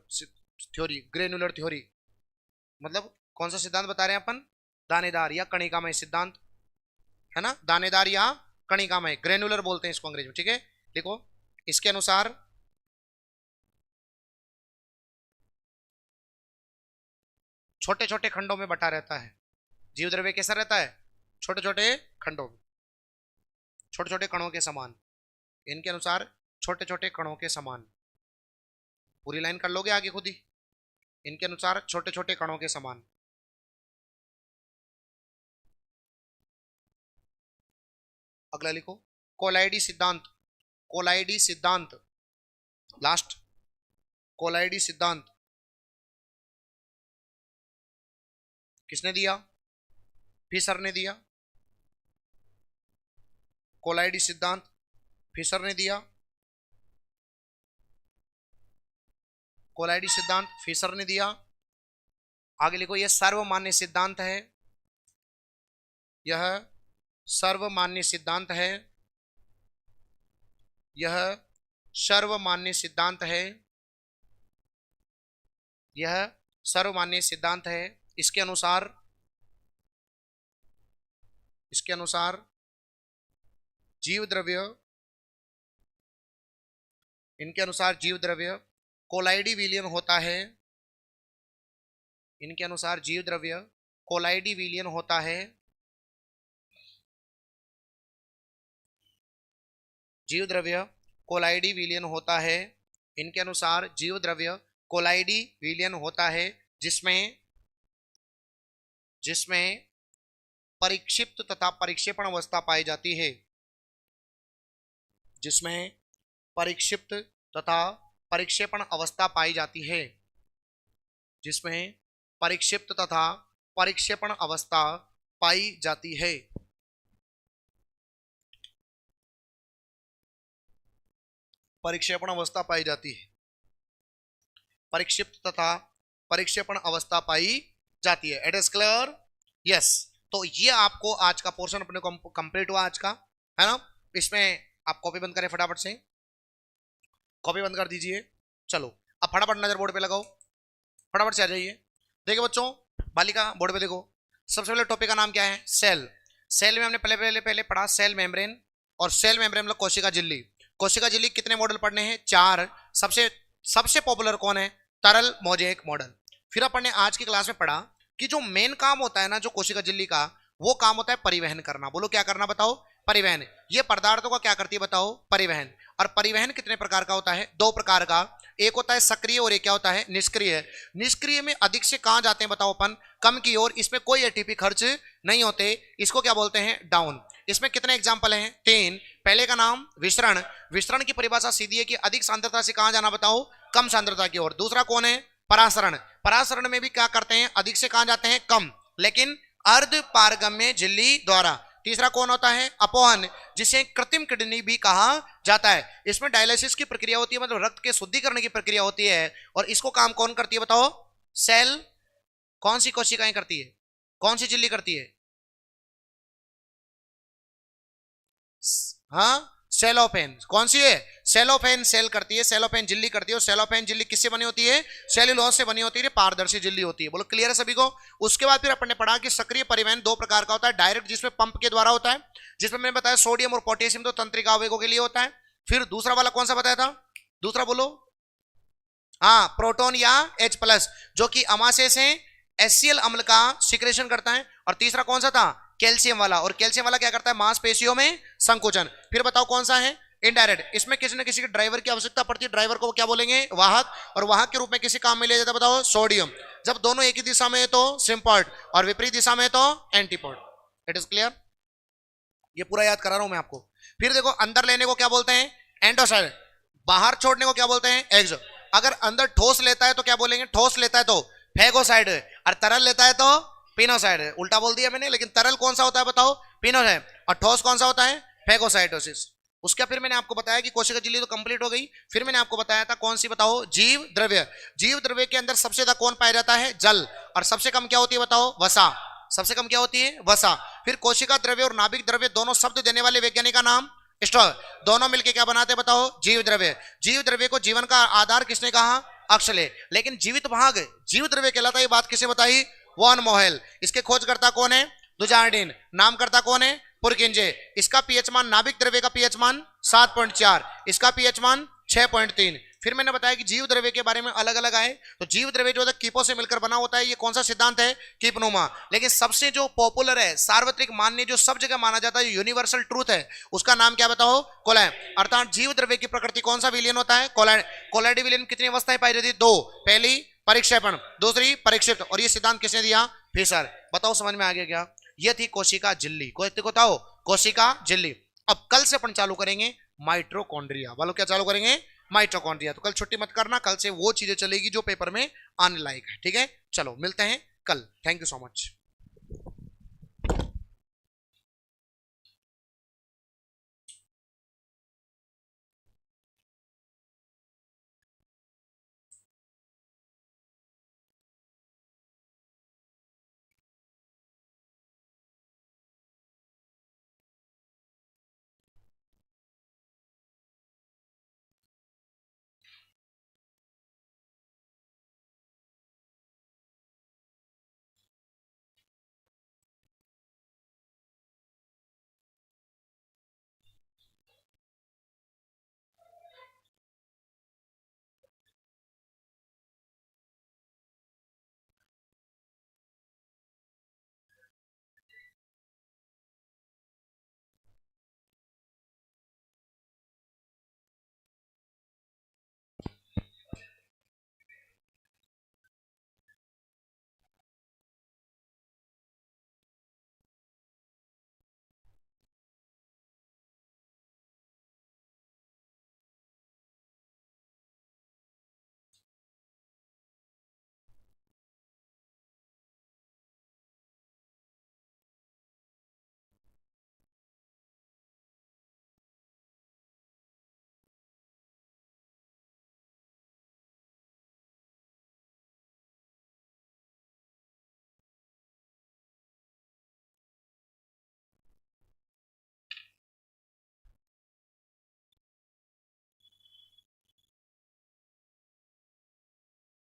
थ्योरी, ग्रेनुलर थ्योरी मतलब कौन सा सिद्धांत बता रहे हैं अपन, दानेदार या कणिकामय सिद्धांत, है ना, दानेदार या कणिकामय, ग्रेनुलर बोलते हैं इसको अंग्रेजी में, ठीक है। देखो इसके अनुसार छोटे छोटे खंडों में बटा रहता है, जीव द्रव्य कैसा रहता है, छोटे छोटे खंडों में, छोटे छोटे कणों के समान, इनके अनुसार छोटे छोटे कणों के समान, पूरी लाइन कर लोगे आगे खुद ही, इनके अनुसार छोटे छोटे कणों के समान। अगला लिखो कोलाइडी सिद्धांत, कोलाइडी सिद्धांत, लास्ट कोलाइडी सिद्धांत किसने दिया, फिशर ने दिया, कोलाइडी सिद्धांत फिशर ने दिया, कोलाइडी सिद्धांत फिशर ने दिया। आगे लिखो यह सर्वमान्य सिद्धांत है, यह सर्वमान्य सिद्धांत है, यह सर्वमान्य सिद्धांत है, यह सर्वमान्य सिद्धांत है। इसके अनुसार जीव द्रव्य, इनके अनुसार जीव द्रव्य कोलाइडी विलियन होता है, इनके अनुसार जीव द्रव्य कोलाइडी विलियन होता है, जीव द्रव्य कोलाइडी विलियन होता है, इनके अनुसार जीव द्रव्य कोलाइडी विलियन होता है, जिसमें परिक्षिप्त तथा परिक्षेपण अवस्था पाई जाती है, जिसमें परिक्षिप्त तथा परिक्षेपण अवस्था पाई जाती है, जिसमें परिक्षिप्त तथा परिक्षेपण अवस्था पाई जाती है। परिक्षेपण अवस्था पाई जाती है, परिक्षिप्त तथा परिक्षेपण अवस्था पाई जाती है। It is clear? यस। तो ये आपको आज का पोर्शन अपने को कंप्लीट हुआ आज का, है ना। इसमें आप कॉपी बंद करें, फटाफट से कॉपी बंद कर दीजिए। चलो अब फटाफट नजर बोर्ड पे लगाओ, फटाफट से आ जाइए। देखिए बच्चों, बालिका बोर्ड पे देखो, सबसे पहले टॉपिक का नाम क्या है? सेल। सेल में हमने पहले पढ़ा सेल मेम्ब्रेन, और सेल मेम्ब्रेन मतलब कोशिका झिल्ली। कोशिका झिल्ली कितने मॉडल पढ़ने हैं? 4। सबसे पॉपुलर कौन है? तरल मोज़ेक मॉडल। फिर अपन ने आज की क्लास में पढ़ा कि जो मेन काम होता है ना जो कोशिका झिल्ली का, वो काम होता है परिवहन करना। बोलो क्या करना, बताओ? परिवहन। ये पदार्थों का क्या करती है बताओ? परिवहन। और परिवहन कितने प्रकार का होता है? 2 प्रकार का। एक होता है सक्रिय और एक क्या होता है? निष्क्रिय। निष्क्रिय में अधिक से कहां जाते हैं बताओ अपन? कम की ओर। इसमें कोई एटीपी खर्च नहीं होते, इसको क्या बोलते हैं? डाउन। इसमें कितने एग्जाम्पल हैं? 3। पहले का नाम विसरण। विसरण की परिभाषा सीधी है कि अधिक सांद्रता से कहां जाना बताओ? कम सांद्रता की ओर। दूसरा कौन है? परासरण। परासरण में भी क्या करते हैं? अधिक से कहां जाते हैं? कम, लेकिन अर्ध पारगम्य झिल्ली द्वारा। तीसरा कौन होता है? अपोहन, जिसे कृत्रिम किडनी भी कहा जाता है। इसमें डायलिसिस की प्रक्रिया होती है, मतलब रक्त के शुद्धिकरण की प्रक्रिया होती है, और इसको काम कौन करती है बताओ? सेल। कौन सी कोशिकाएं करती है? कौन सी झिल्ली करती है? हाँ, सेलोफेन। कौन सी है? सेलोफेन सेल करती है, सेलोफेन झिल्ली करती है। और सेलोफेन झिल्ली किससे बनी होती है? सेल्यूलोज से बनी होती है, पारदर्शी झिल्ली होती है। बोलो क्लियर है सभी को? उसके बाद फिर अपन ने पढ़ा कि सक्रिय परिवहन 2 प्रकार का होता है। डायरेक्ट, जिसमें पंप के द्वारा होता है, जिसमें मैंने बताया सोडियम और पोटेशियम तो तंत्रिका आवेगों के लिए होता है। फिर दूसरा वाला कौन सा बताया था? दूसरा बोलो। हाँ, प्रोटॉन या H+, जो कि अमाशय से HCl अम्ल का सिक्रेशन करता है। और तीसरा कौन सा था? कैल्शियम वाला। और कैल्शियम वाला क्या करता है? मांसपेशियों में संकोचन। फिर बताओ कौन सा है? इनडायरेक्ट। इसमें किसी न किसी के ड्राइवर की आवश्यकता पड़ती है। ड्राइवर को क्या बोलेंगे? वाहक। और वाहक के रूप में किसी काम में लिया जाता है बताओ? सोडियम। जब दोनों एक ही दिशा में है तो सिम्पोर्ट, और विपरीत दिशा में है तो एंटीपोर्ट। It is clear? ये पूरा याद करा रहा हूं मैं आपको। फिर देखो, अंदर लेने को क्या बोलते हैं? एंडोसाइड। बाहर छोड़ने को क्या बोलते हैं? एक्सो। अगर अंदर ठोस लेता है तो क्या बोलेंगे? ठोस लेता है तो फैगोसाइड, और तरल लेता है तो पिनोसाइड। उल्टा बोल दिया मैंने, लेकिन तरल कौन सा होता है बताओ? पिनोसाइड। और ठोस कौन सा होता है? फैगोसाइटोसिस। उसका फिर मैंने आपको बताया कि कोशिका झिल्ली तो कंप्लीट हो गई। फिर मैंने आपको बताया था कौन सी बताओ? जीव द्रव्य। जीव द्रव्य के अंदर सबसे ज्यादा कौन पाया जाता है? जल। और सबसे कम क्या होती है बताओ? वसा। सबसे कम क्या होती है? वसा। फिर कोशिका द्रव्य और नाभिक द्रव्य दोनों शब्द देने वाले वैज्ञानिक का नाम? स्टॉल। दोनों मिलके क्या बनाते हैं बताओ? जीव द्रव्य। जीव द्रव्य को जीवन का आधार किसने कहा? अक्सले। लेकिन जीवित भाग जीव द्रव्य कहलाता है, ये बात किसने बताई? वॉन मोहेल। इसके खोजकर्ता कौन है? दुजार्डिन। नामकर्ता कौन है? पुरकिंजे। इसका पीएच मान, नाभिक द्रव्य का पीएच मान 7.4, इसका पीएच मान 6.3। फिर मैंने बताया कि जीव द्रव्य के बारे में अलग अलग आए। तो जीव द्रव्य जो है कीपों से मिलकर बना होता है। ये कौन सा सिद्धांत है? कीपनुमा। लेकिन सबसे जो पॉपुलर है, सार्वत्रिक मान्य, जो सब जगह माना जाता है, यूनिवर्सल ट्रूथ है, उसका नाम क्या बताओ? कोलॉइड। अर्थात जीव द्रव्य की प्रकृति कौन सा विलयन होता है? कोलॉइड। कोलॉइड विलयन कितनी अवस्थाएं पाई जाती है? 2। पहली परिक्षेपण, दूसरी परिक्षिप्त। और ये सिद्धांत किसने दिया? फिशर। बताओ समझ में आ गया क्या? ये थी कोशिका झिल्ली। बताओ, कोशिका झिल्ली। अब कल से अपन चालू करेंगे माइटोकॉन्ड्रिया। बोलो क्या चालू करेंगे? माइटोकॉन्ड्रिया। तो कल छुट्टी मत करना, कल से वो चीजें चलेगी जो पेपर में आने लायक है। ठीक है, चलो मिलते हैं कल। Thank you so much.